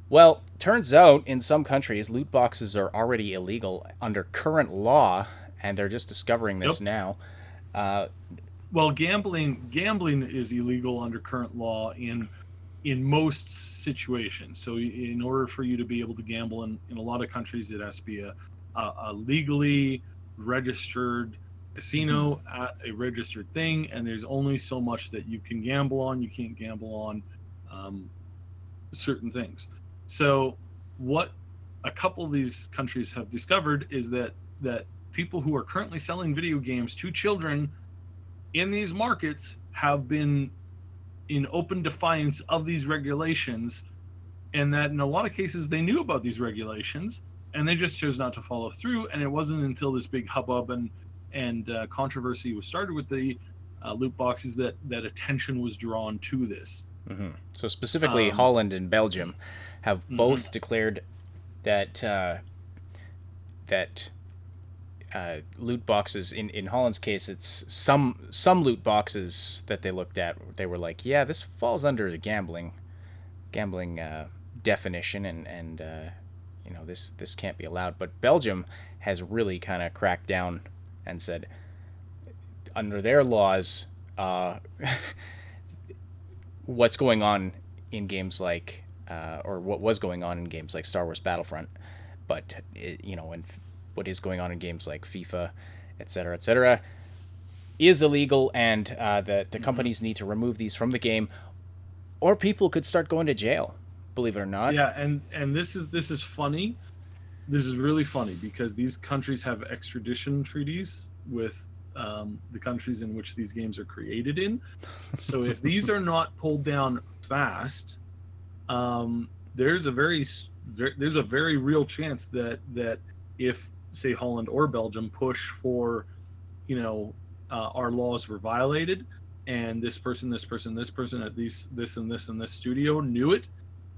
Well, turns out in some countries loot boxes are already illegal under current law, and they're just discovering this now. Well, gambling is illegal under current law in most situations. So in order for you to be able to gamble in a lot of countries, it has to be a legally registered casino at a registered thing, and there's only so much that you can gamble on. You can't gamble on certain things. So what a couple of these countries have discovered is that people who are currently selling video games to children in these markets have been in open defiance of these regulations, and that in a lot of cases they knew about these regulations and they just chose not to follow through. And it wasn't until this big hubbub and controversy was started with the loot boxes that attention was drawn to this. So specifically, Holland and Belgium have both declared that loot boxes. In Holland's case, it's some loot boxes that they looked at. They were like, yeah, this falls under the gambling definition, and this can't be allowed. But Belgium has really kind of cracked down and said, under their laws, what's going on in games like, or what was going on in games like Star Wars Battlefront, but and what is going on in games like FIFA, etc., is illegal, and the companies need to remove these from the game, or people could start going to jail. Believe it or not. Yeah, and this is funny. This is really funny because these countries have extradition treaties with the countries in which these games are created in. So if these are not pulled down fast, there's a very real chance that if, say, Holland or Belgium push for, our laws were violated, and this person at this and this studio knew it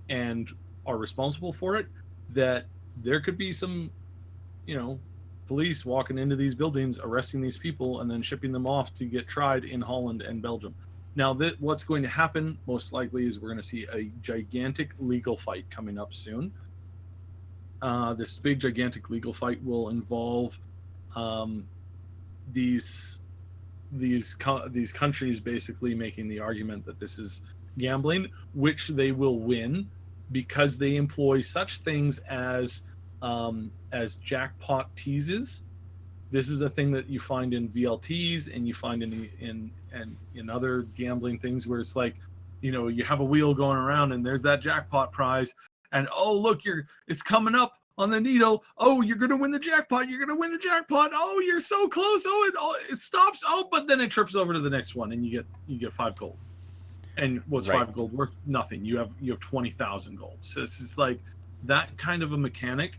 and are responsible for it, that there could be some, police walking into these buildings, arresting these people, and then shipping them off to get tried in Holland and Belgium. Now, what's going to happen most likely is we're going to see a gigantic legal fight coming up soon. This big gigantic legal fight will involve these countries basically making the argument that this is gambling, which they will win because they employ such things as jackpot teases. This is a thing that you find in VLTs and you find in other gambling things where it's like, you have a wheel going around and there's that jackpot prize, and oh look, it's coming up on the needle. Oh, you're gonna win the jackpot. You're gonna win the jackpot. Oh, you're so close. Oh, it stops. Oh, but then it trips over to the next one, and you get 5 gold. And what's Right. 5 gold worth? Nothing. You have 20,000 gold. So it's just like that kind of a mechanic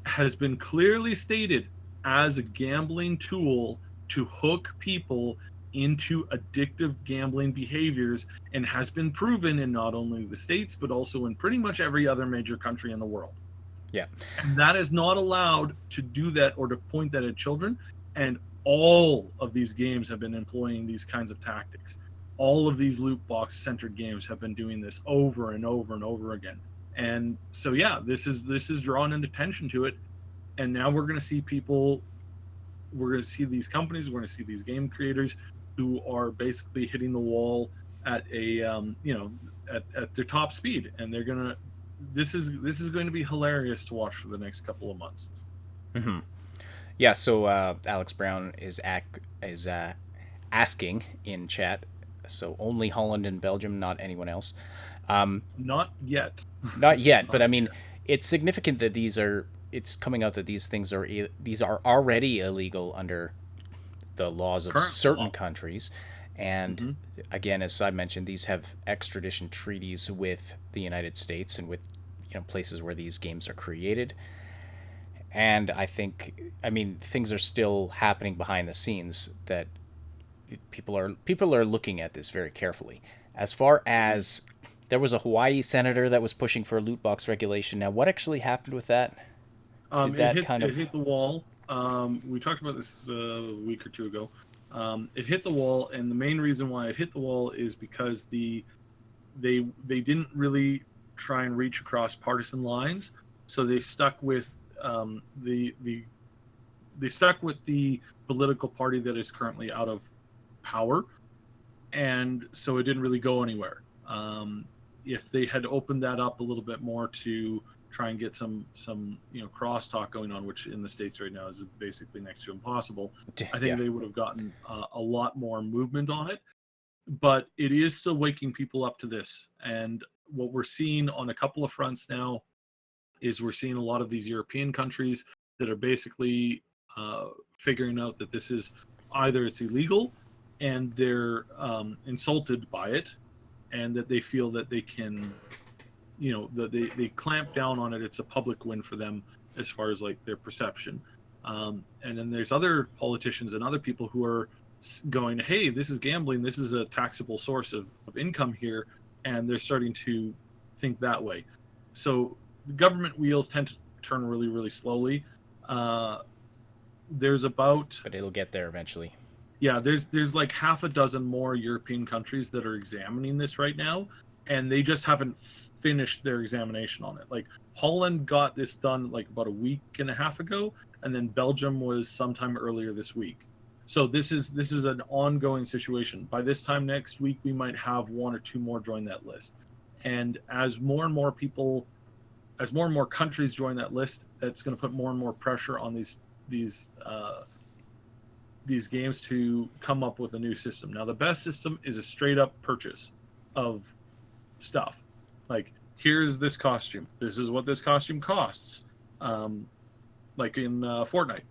has been clearly stated as a gambling tool to hook people into addictive gambling behaviors, and has been proven in not only the States but also in pretty much every other major country in the world. Yeah. And that is not allowed to do that or to point that at children. And all of these games have been employing these kinds of tactics. All of these loot box centered games have been doing this over and over and over again. And so, yeah, this is drawing an attention to it. And now we're going to see these companies, we're going to see these game creators who are basically hitting the wall at at their top speed. And they're going to, this is going to be hilarious to watch for the next couple of months. Mm-hmm. Yeah. So Alex Brown is asking in chat. So only Holland and Belgium, not anyone else. Not yet. Not yet, but I mean, it's significant that it's coming out that these are already illegal under the laws of certain countries. And again, as I mentioned, these have extradition treaties with the United States and with places where these games are created. And I mean, things are still happening behind the scenes that people are looking at this very carefully. As far as there was a Hawaii senator that was pushing for a loot box regulation. Now, what actually happened with that? It hit the wall. We talked about this a week or two ago. It hit the wall, and the main reason why it hit the wall is because they didn't really try and reach across partisan lines, so they stuck with the political party that is currently out of power, and so it didn't really go anywhere. If they had opened that up a little bit more to try and get some crosstalk going on, which in the States right now is basically next to impossible, I think they would have gotten a lot more movement on it. But it is still waking people up to this, and what we're seeing on a couple of fronts now is we're seeing a lot of these European countries that are basically figuring out that this is either it's illegal and they're insulted by it, and that they feel that they can, that they clamp down on it. It's a public win for them as far as like their perception. And then there's other politicians and other people who are going, hey, this is gambling. This is a taxable source of income here. And they're starting to think that way. So the government wheels tend to turn really, really slowly. There's about... But it'll get there eventually. Yeah, there's like half a dozen more European countries that are examining this right now, and they just haven't finished their examination on it. Like Holland got this done like about a week and a half ago, and then Belgium was sometime earlier this week. So this is an ongoing situation. By this time next week, we might have one or two more join that list. And as more and more people, as more and more countries join that list, that's going to put more and more pressure on these games to come up with a new system. Now, the best system is a straight up purchase of stuff. Like, here's this costume. This is what this costume costs. Like in Fortnite.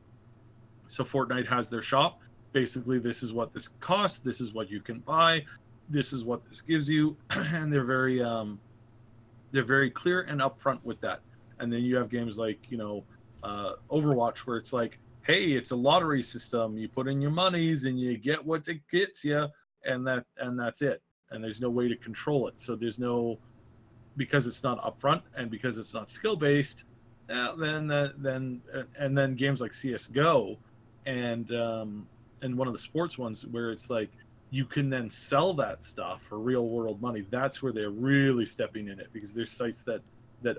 So Fortnite has their shop. Basically, this is what this costs. This is what you can buy. This is what this gives you. And they're very clear and upfront with that. And then you have games like, Overwatch, where it's like, hey, it's a lottery system. You put in your monies and you get what it gets you, and that's it. And there's no way to control it. So there's no, because it's not upfront and because it's not skill based. Then games like CS:GO and one of the sports ones where it's like you can then sell that stuff for real world money. That's where they're really stepping in it, because there's sites that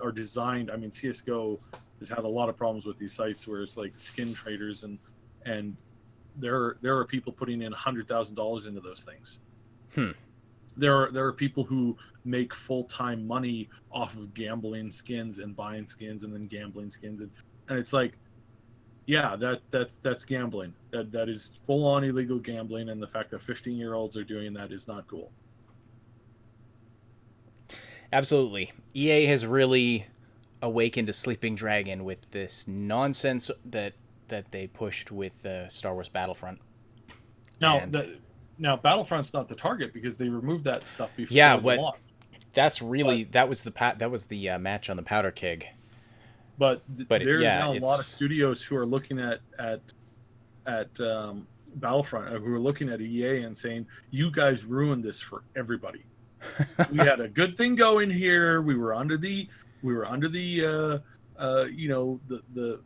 are designed. I mean, CS:GO has had a lot of problems with these sites where it's like skin traders and there are people putting in $100,000 into those things. There are people who make full-time money off of gambling skins and buying skins and then gambling skins, and it's like, yeah, that's gambling. That is full-on illegal gambling, and the fact that 15-year-olds are doing that is not cool. Absolutely. EA has really awakened a sleeping dragon with this nonsense that they pushed with Star Wars Battlefront. Now Battlefront's not the target because they removed that stuff before the launch. That was the match on the powder keg. But there's now a lot of studios who are looking at Battlefront, who are looking at EA and saying, "You guys ruined this for everybody. We had a good thing going here. We were under the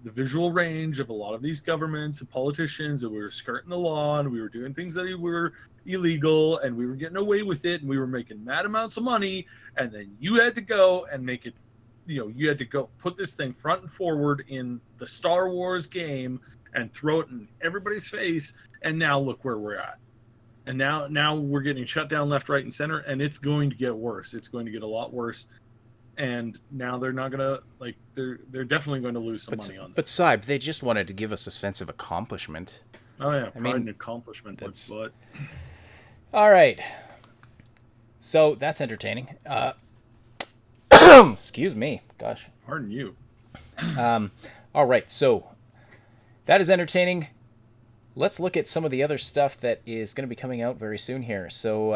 visual range of a lot of these governments and politicians, and we were skirting the law, and we were doing things that were illegal, and we were getting away with it, and we were making mad amounts of money, and then you had to go and make it, you had to go put this thing front and forward in the Star Wars game and throw it in everybody's face, and now look where we're at. And now we're getting shut down left, right, and center, and it's going to get worse. It's going to get a lot worse. And now they're not gonna they're definitely going to lose some money on that. But Cyb, they just wanted to give us a sense of accomplishment. Oh yeah, pride and accomplishment. But all right, so that's entertaining. Excuse me, gosh. Pardon you. All right, so that is entertaining. Let's look at some of the other stuff that is going to be coming out very soon here. So,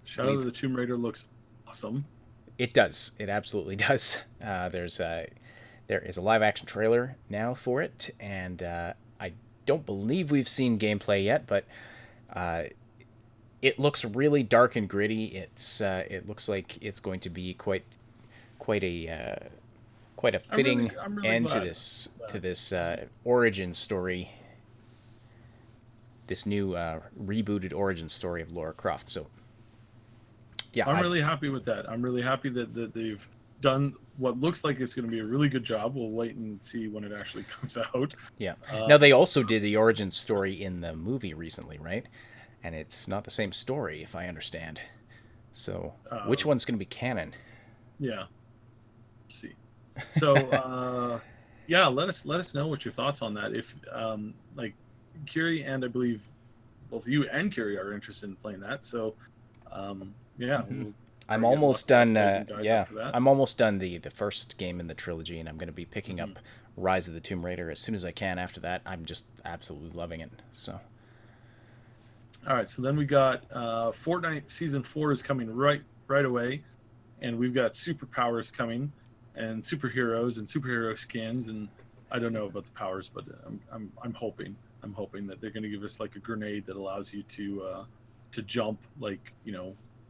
Shadow of the Tomb Raider looks awesome. It does. It absolutely does. There is a live action trailer now for it, and I don't believe we've seen gameplay yet, but it looks really dark and gritty. It looks like it's going to be quite a fitting end to this origin story. This new rebooted origin story of Lara Croft. So. Yeah, I'm really happy with that. I'm really happy that they've done what looks like it's going to be a really good job. We'll wait and see when it actually comes out. Yeah. Now, they also did the origin story in the movie recently, right? And it's not the same story, if I understand. So, which one's going to be canon? Yeah. Let's see. So, yeah, let us know what your thoughts on that. If Kiri and I believe both you and Kiri are interested in playing that. So, yeah, I'm Probably get almost Let's done. Plays and guides Yeah, after that. I'm almost done the first game in the trilogy, and I'm going to be picking Mm-hmm. up Rise of the Tomb Raider as soon as I can. After that, I'm just absolutely loving it. So All right, so then we got Fortnite Season 4 is coming right away, and we've got superpowers coming, and superheroes and superhero skins, and I don't know about the powers, but I'm hoping that they're going to give us like a grenade that allows you to jump like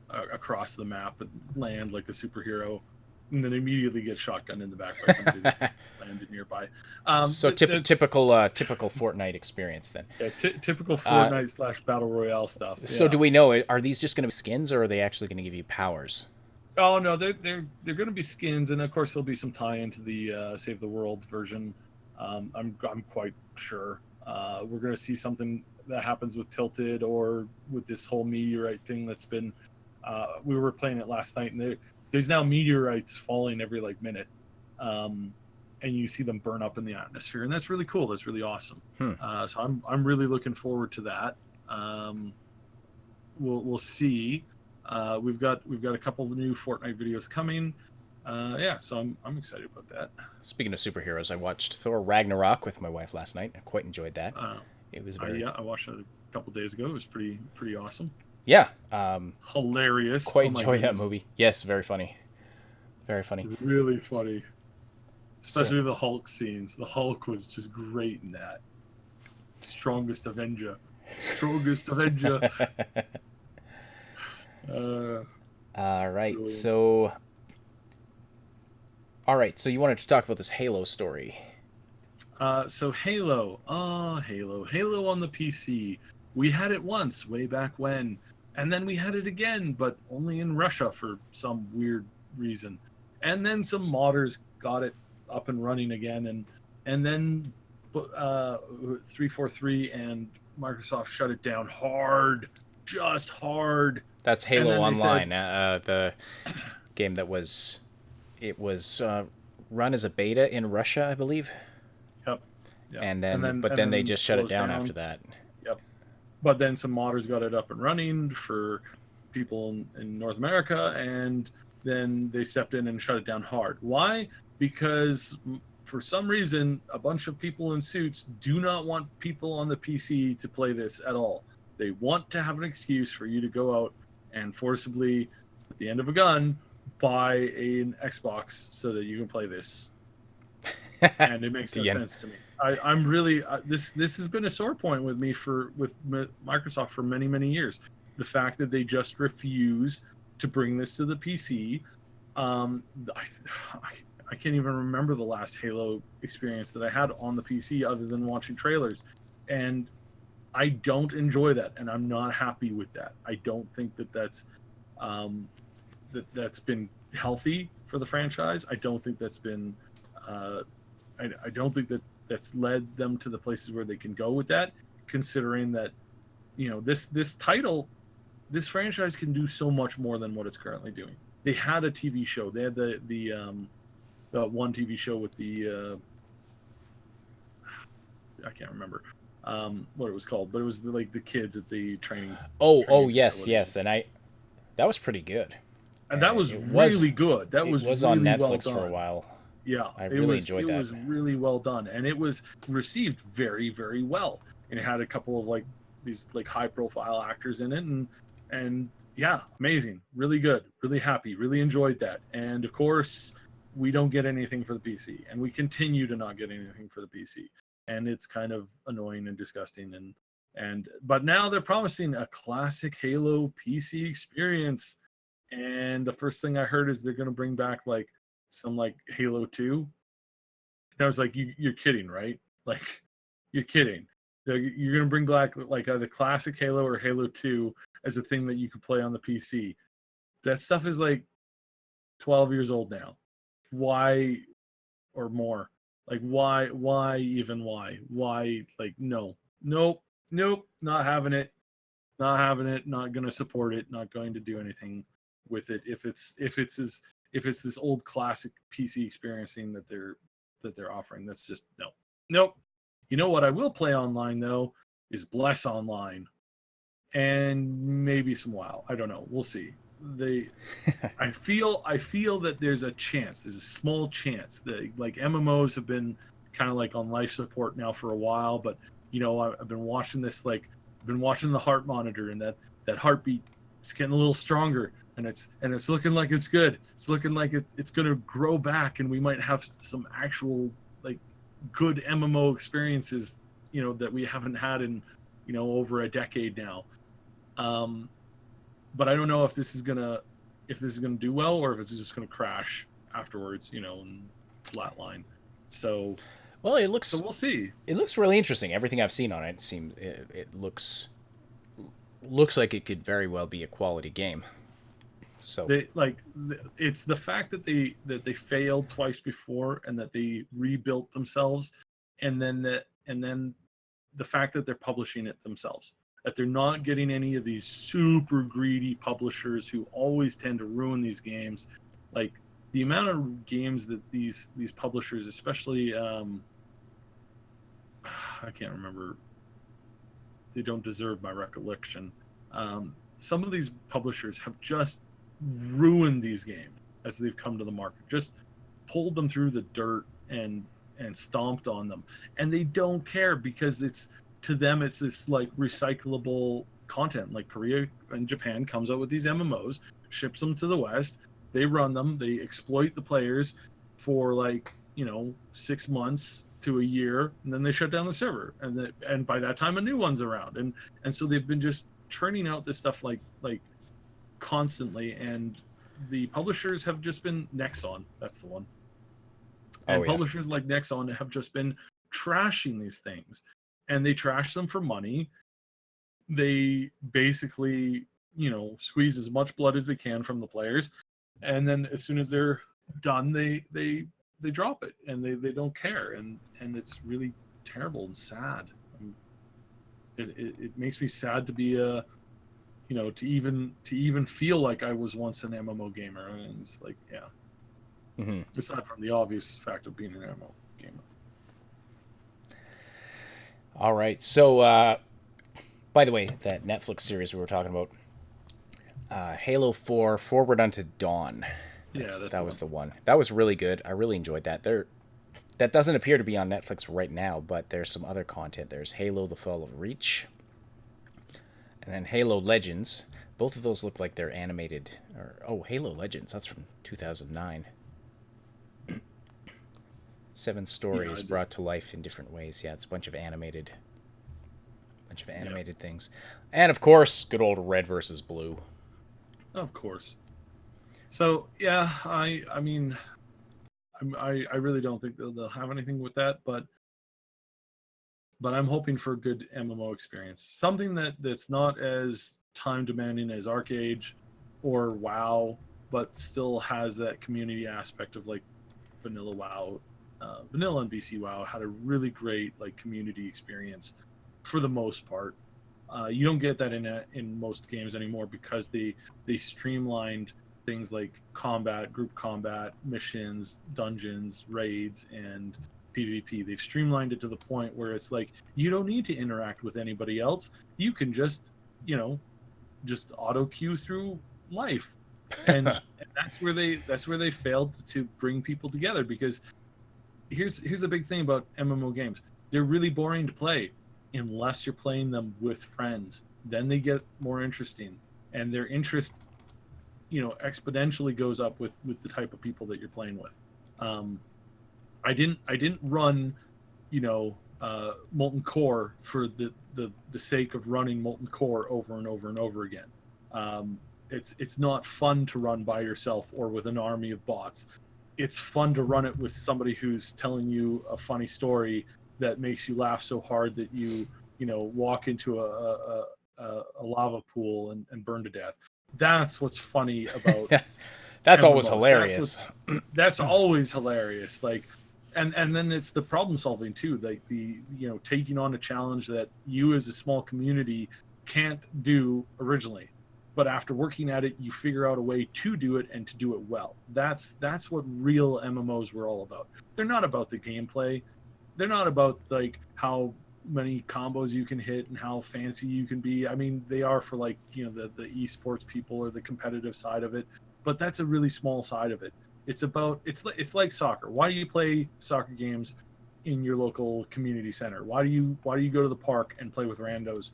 across the map and land like a superhero, and then immediately get shotgunned in the back by somebody that landed nearby. so typical Fortnite experience then. Yeah, typical Fortnite slash battle royale stuff. So Yeah. do we know, are these just going to be skins, or are they actually going to give you powers? Oh no, they're going to be skins, and of course there'll be some tie into the Save the World version. I'm quite sure we're going to see something that happens with Tilted or with this whole meteorite thing that's been. We were playing it last night, and there's now meteorites falling every like minute, and you see them burn up in the atmosphere, and that's really cool. That's really awesome. So I'm really looking forward to that. We'll see. We've got a couple of new Fortnite videos coming. Yeah, so I'm excited about that. Speaking of superheroes, I watched Thor Ragnarok with my wife last night. I quite enjoyed that. It was very I watched it a couple days ago. It was pretty awesome. Yeah, Hilarious. quite enjoyed that movie. Yes, very funny, very funny. Really funny, especially the Hulk scenes. The Hulk was just great in that. Strongest Avenger. All right, Brilliant. so you wanted to talk about this Halo story. So Halo. Halo on the PC. We had it once, way back when, and then we had it again, but only in Russia for some weird reason. And then some modders got it up and running again, and then 343 and Microsoft shut it down hard, just hard. That's Halo Online, said, the game that was run as a beta in Russia, I believe. Yep. And then they just shut it down after that. Yep. But then some modders got it up and running for people in North America, and then they stepped in and shut it down hard. Why? Because for some reason, a bunch of people in suits do not want people on the PC to play this at all. They want to have an excuse for you to go out and forcibly, at the end of a gun, buy an Xbox so that you can play this. And it makes no sense to me. I'm really this has been a sore point with me with Microsoft for many years. The fact that they just refuse to bring this to the PC. I can't even remember the last Halo experience that I had on the PC other than watching trailers, and I don't enjoy that, and I'm not happy with that. I don't think that's that's been healthy for the franchise. I don't think that's been I don't think that's led them to the places where they can go with that, considering that this title, this franchise can do so much more than what it's currently doing. They had a TV show. They had the one TV show with the I can't remember what it was called, but it was like the kids at the training. Yes, and that was pretty good. And that was really good. That was really on Netflix well for a while. Yeah, I really enjoyed that. It was really well done, and it was received very well. And it had a couple of like these like high profile actors in it, and yeah, amazing, really good, really happy, really enjoyed that. And of course, we don't get anything for the PC, and we continue to not get anything for the PC, and it's kind of annoying and disgusting. But now they're promising a classic Halo PC experience, and the first thing I heard is they're going to bring back like some like Halo 2. And I was like, you're kidding, right? Like, you're kidding. You're going to bring back like either classic Halo or Halo 2 as a thing that you could play on the PC. That stuff is like 12 years old now. Why, or more? Like, why, like, no, nope, not having it, not going to support it, not going to do anything with it. If it's this old classic PC experiencing that they're offering, that's just nope. You know what I will play online though is Bless Online, and maybe some WoW. I don't know. We'll see. I feel that there's a small chance that like MMOs have been kind of like on life support now for a while, but I've been watching this, like I've been watching the heart monitor, and that heartbeat is getting a little stronger, and it's looking like it's good. It's looking like it's going to grow back, and we might have some actual like good MMO experiences, that we haven't had in over a decade now. But I don't know if this is gonna do well, or if it's just gonna crash afterwards, and flatline. So, well, so we'll see. It looks really interesting. Everything I've seen on it it looks like it could very well be a quality game. So it's the fact that they failed twice before, and that they rebuilt themselves, and then the fact that they're publishing it themselves, that they're not getting any of these super greedy publishers who always tend to ruin these games. Like the amount of games that these publishers, especially I can't remember, they don't deserve my recollection. Some of these publishers have just ruined these games as they've come to the market, just pulled them through the dirt and stomped on them, and they don't care, because to them it's this like recyclable content. Like Korea and Japan comes out with these MMOs, ships them to the West, they run them, they exploit the players for 6 months to a year, and then they shut down the server, and by that time a new one's around, and so they've been just churning out this stuff like constantly, and the publishers have just been Nexon, that's the one. And publishers like Nexon have just been trashing these things, and they trash them for money. They basically, squeeze as much blood as they can from the players, and then as soon as they're done, they drop it, and they don't care, and it's really terrible and sad. It makes me sad to be to even feel like I was once an MMO gamer, and it's like, yeah. Mm-hmm. Aside from the obvious fact of being an MMO gamer. All right. So, by the way, that Netflix series we were talking about, Halo 4 Forward Unto Dawn. That was the one. That was really good. I really enjoyed that. That doesn't appear to be on Netflix right now, but there's some other content. There's Halo The Fall of Reach, and then Halo Legends. Both of those look like they're animated. Halo Legends, that's from 2009. 7 stories brought to life in different ways. Yeah, it's a bunch of animated things. And of course, good old Red versus Blue. Of course. So yeah, I mean, I really don't think they'll have anything with that, but I'm hoping for a good MMO experience. Something that's not as time demanding as ArcAge or WoW, but still has that community aspect of like vanilla WoW. Vanilla and BC WoW had a really great community experience for the most part. You don't get that in most games anymore, because they streamlined things like combat, group combat, missions, dungeons, raids, and PvP. They've streamlined it to the point where it's like you don't need to interact with anybody else. You can just auto queue through life, and that's where they failed to bring people together, because here's a big thing about MMO games. They're really boring to play unless you're playing them with friends. Then they get more interesting, and their interest exponentially goes up with the type of people that you're playing with. I didn't run Molten Core for the sake of running Molten Core over and over and over again. It's not fun to run by yourself or with an army of bots. It's fun to run it with somebody who's telling you a funny story that makes you laugh so hard that you walk into a lava pool and burn to death. That's what's funny about that's MMOs. Always hilarious. That's always hilarious. And then it's the problem solving too, like the taking on a challenge that you as a small community can't do originally, but after working at it, you figure out a way to do it and to do it well. That's what real MMOs were all about. They're not about the gameplay. They're not about how many combos you can hit and how fancy you can be. I mean, they are for like, the esports people or the competitive side of it, but that's a really small side of it. It's like soccer. Why do you play soccer games in your local community center? Why do you go to the park and play with randos?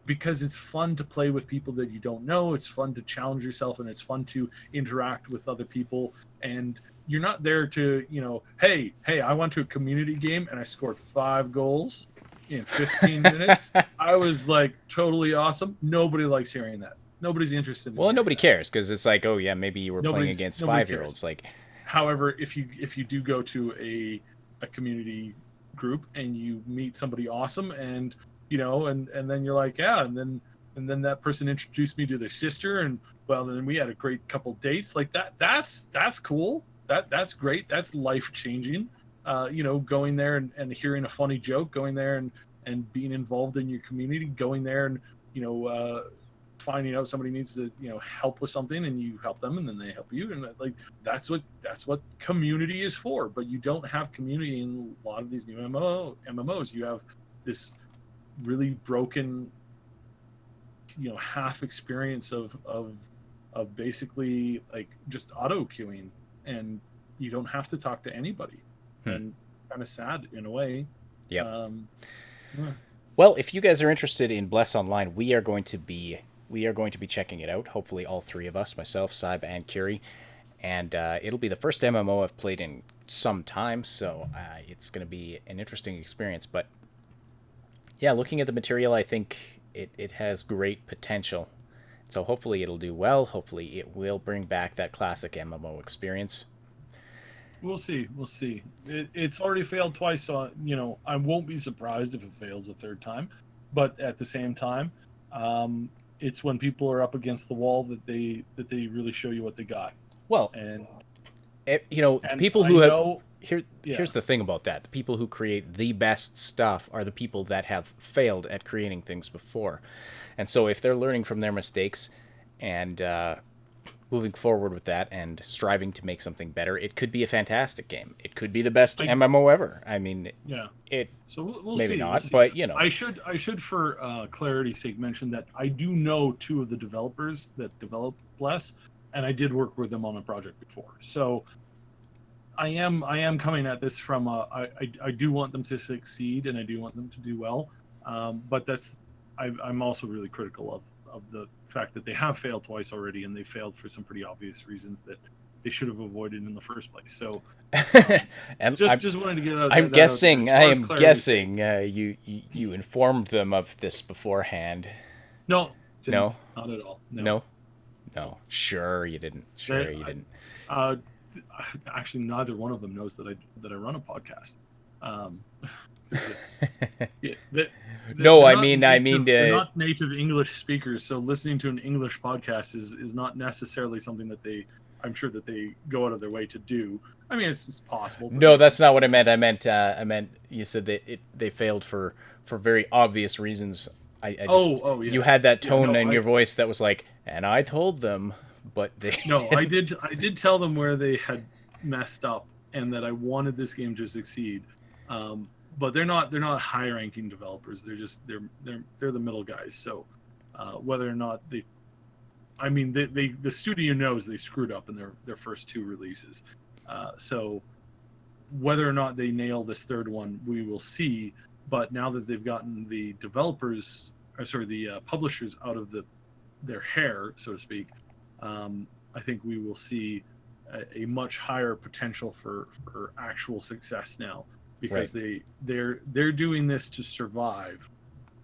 Because it's fun to play with people that you don't know. It's fun to challenge yourself, and it's fun to interact with other people. And you're not there to, hey, I went to a community game and I scored 5 goals in 15 minutes. I was like totally awesome. Nobody likes hearing that. Nobody's interested in Well, nobody that. cares because it's like, oh yeah, maybe you were playing against 5-year-olds. Like, however, if you do go to a community group and you meet somebody awesome, and and then you're like, yeah, and then that person introduced me to their sister, and well, then we had a great couple dates like that. That's cool. That's great. That's life changing. Going there and hearing a funny joke, going there and being involved in your community, going there and finding out somebody needs to help with something, and you help them, and then they help you, and like that's what community is for. But you don't have community in a lot of these new MMOs. You have this really broken half experience of basically like just auto queuing, and you don't have to talk to anybody. And kind of sad in a way. Yeah. Well, if you guys are interested in Bless Online, we are going to be checking it out. Hopefully all 3 of us, myself, Cyb, and Curie. And it'll be the first MMO I've played in some time, so it's going to be an interesting experience. But yeah, looking at the material, I think it has great potential. So hopefully it'll do well. Hopefully it will bring back that classic MMO experience. We'll see. It's already failed twice, so I won't be surprised if it fails a third time. But at the same time, it's when people are up against the wall that they really show you what they got. Well, and people who here's the thing about that: the people who create the best stuff are the people that have failed at creating things before, and so if they're learning from their mistakes and moving forward with that and striving to make something better, it could be a fantastic game. It could be the best MMO ever. I mean, yeah. So we'll maybe see, not, we'll but I should for clarity's sake mention that I do know 2 of the developers that develop Bless, and I did work with them on a project before. So I am coming at this from I do want them to succeed, and I do want them to do well. But I'm also really critical of the fact that they have failed twice already, and they failed for some pretty obvious reasons that they should have avoided in the first place. So and just wanted to get out. I am guessing you informed them of this beforehand. No, not at all. No. Sure you didn't. Actually, neither one of them knows that I run a podcast. They're not native English speakers, so listening to an English podcast is not necessarily something that I'm sure that they go out of their way to do. I mean, it's possible. No, that's not what I meant. I meant you said that they failed for very obvious reasons. Yes. You had that tone in your voice that was like, and I told them, but they I did tell them where they had messed up and that I wanted this game to succeed. But they're not high ranking developers. They're just they're the middle guys. So whether or not the studio knows they screwed up in their first 2 releases. So whether or not they nail this third one, we will see. But now that they've gotten the publishers out of their hair, so to speak, I think we will see a much higher potential for actual success now. Because they're doing this to survive,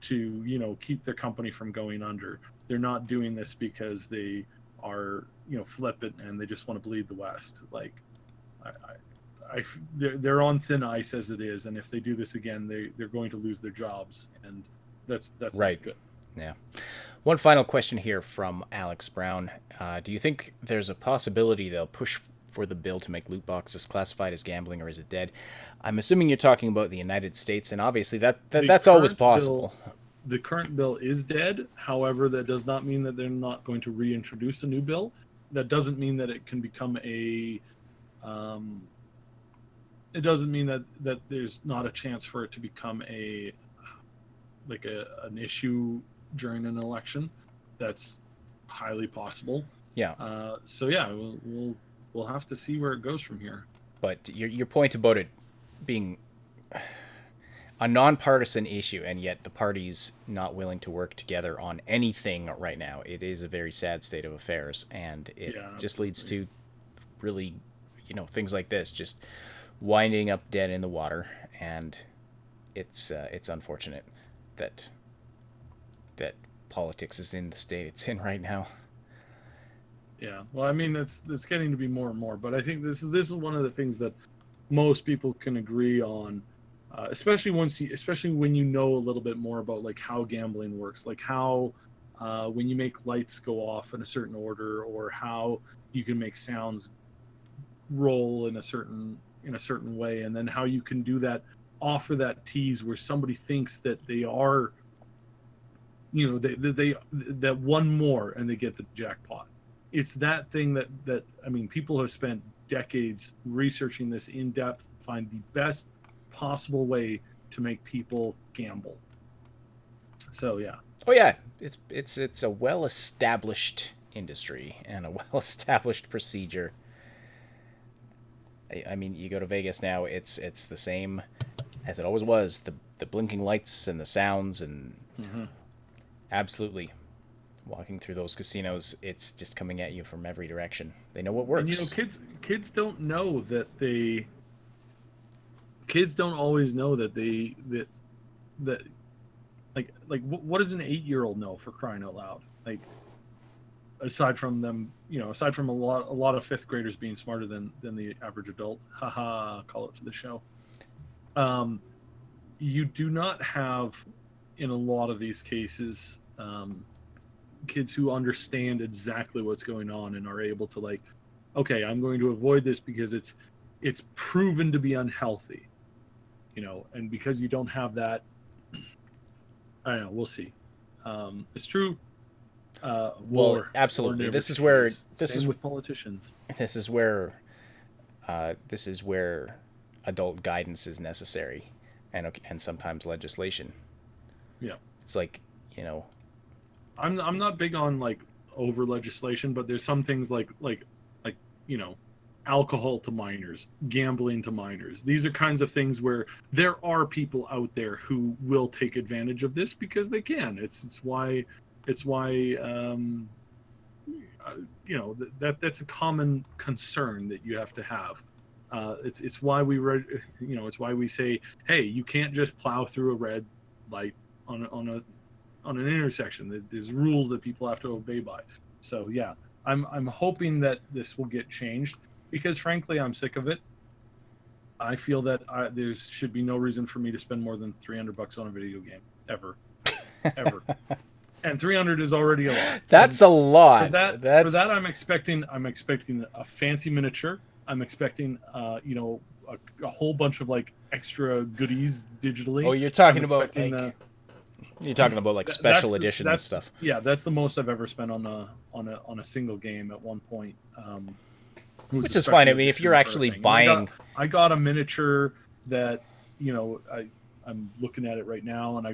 to keep their company from going under. They're not doing this because they are flippant and they just want to bleed the West. Like they're on thin ice as it is, and if they do this again, they're going to lose their jobs, and that's right. Not good. Yeah. One final question here from Alex Brown. Do you think there's a possibility they'll push for the bill to make loot boxes classified as gambling, or is it dead? I'm assuming you're talking about the United States, and obviously that's always possible. The current bill is dead. However, that does not mean that they're not going to reintroduce a new bill. That doesn't mean that it can become it doesn't mean that there's not a chance for it to become a an issue during an election. That's highly possible. Yeah. So yeah, we'll have to see where it goes from here. But your point about it being a nonpartisan issue, and yet the parties not willing to work together on anything right now, it is a very sad state of affairs, and it just leads to really, things like this just winding up dead in the water, and it's unfortunate that politics is in the state it's in right now. Yeah, well, I mean, it's getting to be more and more, but I think this is one of the things that most people can agree on, especially when you know a little bit more about like how gambling works, like how when you make lights go off in a certain order, or how you can make sounds roll in a certain way, and then how you can do that, offer that tease where somebody thinks that they are, they that one more and they get the jackpot. It's that thing that I mean, people have spent decades researching this in depth to find the best possible way to make people gamble. So yeah. Oh yeah, it's a well-established industry and a well-established procedure. I mean, you go to Vegas now, it's the same as it always was. The blinking lights and the sounds and absolutely. Walking through those casinos, it's just coming at you from every direction. They know what works. And kids don't know that kids don't always know that what does an 8-year-old know, for crying out loud? Like, aside from a lot of fifth graders being smarter than the average adult. Haha, call it to the show. You do not have, in a lot of these cases, kids who understand exactly what's going on and are able to, like, okay, I'm going to avoid this because it's proven to be unhealthy, and because you don't have that, I don't know, we'll see. It's true. Well, absolutely. This is where with politicians. This is where adult guidance is necessary, and sometimes legislation. Yeah, it's like, I'm not big on like over legislation, but there's some things like alcohol to minors, gambling to minors. These are kinds of things where there are people out there who will take advantage of this because they can. It's why that's a common concern that you have to have. It's why it's why we say, hey, you can't just plow through a red light on an intersection. There's rules that people have to obey by. So yeah, I'm hoping that this will get changed, because frankly, I'm sick of it. I feel that there should be no reason for me to spend more than $300 on a video game ever. And 300 is already a lot. That's a lot. For that, I'm expecting a fancy miniature. I'm expecting a whole bunch of like extra goodies digitally. Oh, you're talking about like special edition and stuff. Yeah, that's the most I've ever spent on a single game at one point. Which is fine. I mean, if you're actually buying, I got a miniature that I'm looking at it right now, and I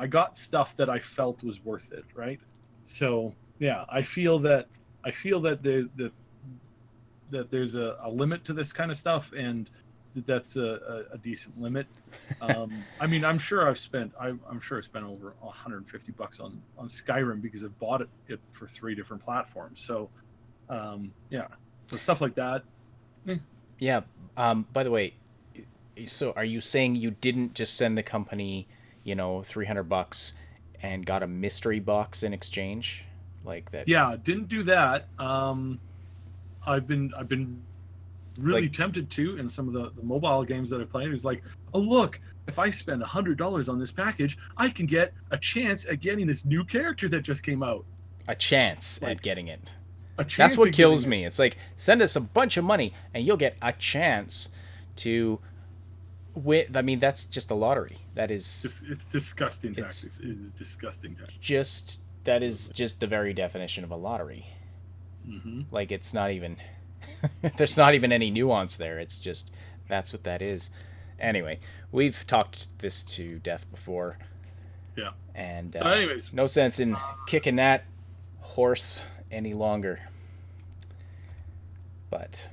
got stuff that I felt was worth it, right? So yeah, I feel that there's a limit to this kind of stuff, and that's a decent limit. I mean, I'm sure I've spent over $150 on Skyrim because I've bought it for 3 different platforms. So yeah, so stuff like that. Yeah. By the way, so are you saying you didn't just send the company, $300 and got a mystery box in exchange, like that? Yeah, didn't do that. I've been really tempted to in some of the mobile games that I played. It's like, oh look, if I spend $100 on this package, I can get a chance at getting this new character that just came out. A chance at getting it. That's what kills me. It's like, send us a bunch of money and you'll get a chance to win. I mean, that's just a lottery. That is. It's disgusting tactics. It is disgusting tactics. That is just the very definition of a lottery. Mm-hmm. Like, it's not even. There's not even any nuance there. It's just, that's what that is. Anyway, we've talked this to death before. Yeah. And So, anyways, no sense in kicking that horse any longer. But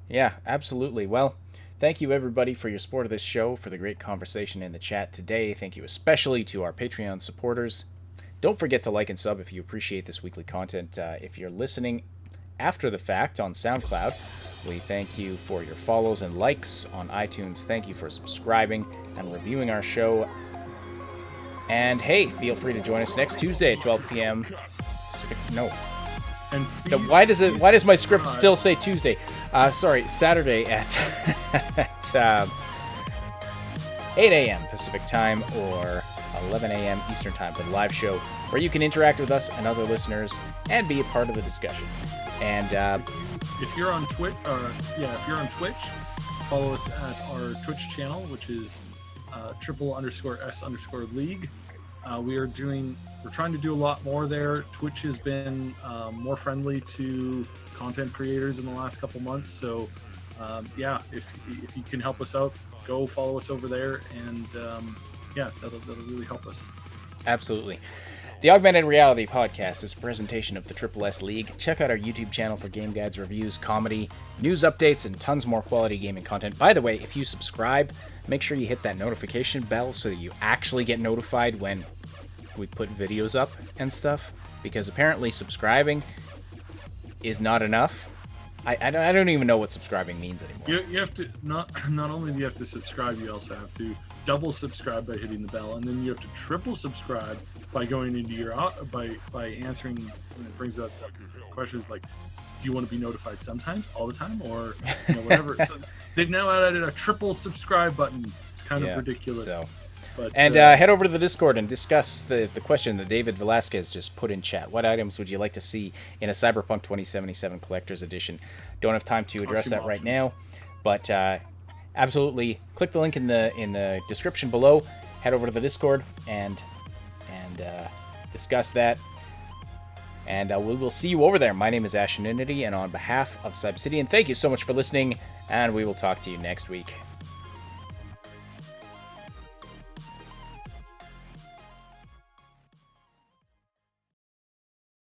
yeah, absolutely. Well, thank you everybody for your support of this show, for the great conversation in the chat today. Thank you especially to our Patreon supporters. Don't forget to like and sub if you appreciate this weekly content. If you're listening after the fact on SoundCloud, we thank you for your follows and likes on iTunes. Thank you for subscribing and reviewing our show. And hey, feel free to join us next Tuesday at 12 p.m. Pacific. No. and No, please, why does my script subscribe. still say Tuesday? Sorry, Saturday at 8 a.m. Pacific time or 11 a.m. Eastern time for the live show, where you can interact with us and other listeners and be a part of the discussion. And If you're on Twitch, follow us at our Twitch channel, which is _S_league. We're trying to do a lot more there. Twitch has been more friendly to content creators in the last couple months. So if you can help us out, go follow us over there, and that'll really help us. absolutely. The Augmented Reality Podcast is a presentation of the Triple S League. Check out our YouTube channel for game guides, reviews, comedy, news updates, and tons more quality gaming content. By the way, if you subscribe, make sure you hit that notification bell so that you actually get notified when we put videos up and stuff, because apparently subscribing is not enough. I don't even know what subscribing means anymore. You have to not only do you have to subscribe, you also have to double subscribe by hitting the bell, and then you have to triple subscribe by going into your by answering when it brings up questions like, do you want to be notified sometimes, all the time, or whatever. So they've now added a triple subscribe button. It's kind of ridiculous. So. But, And head over to the Discord and discuss the question that David Velasquez just put in chat. What items would you like to see in a Cyberpunk 2077 Collector's Edition? Don't have time to address that right now, but absolutely click the link in the description below. Head over to the Discord and discuss that. And we will see you over there. My name is Ashenity, and on behalf of Cybercity, thank you so much for listening, and we will talk to you next week.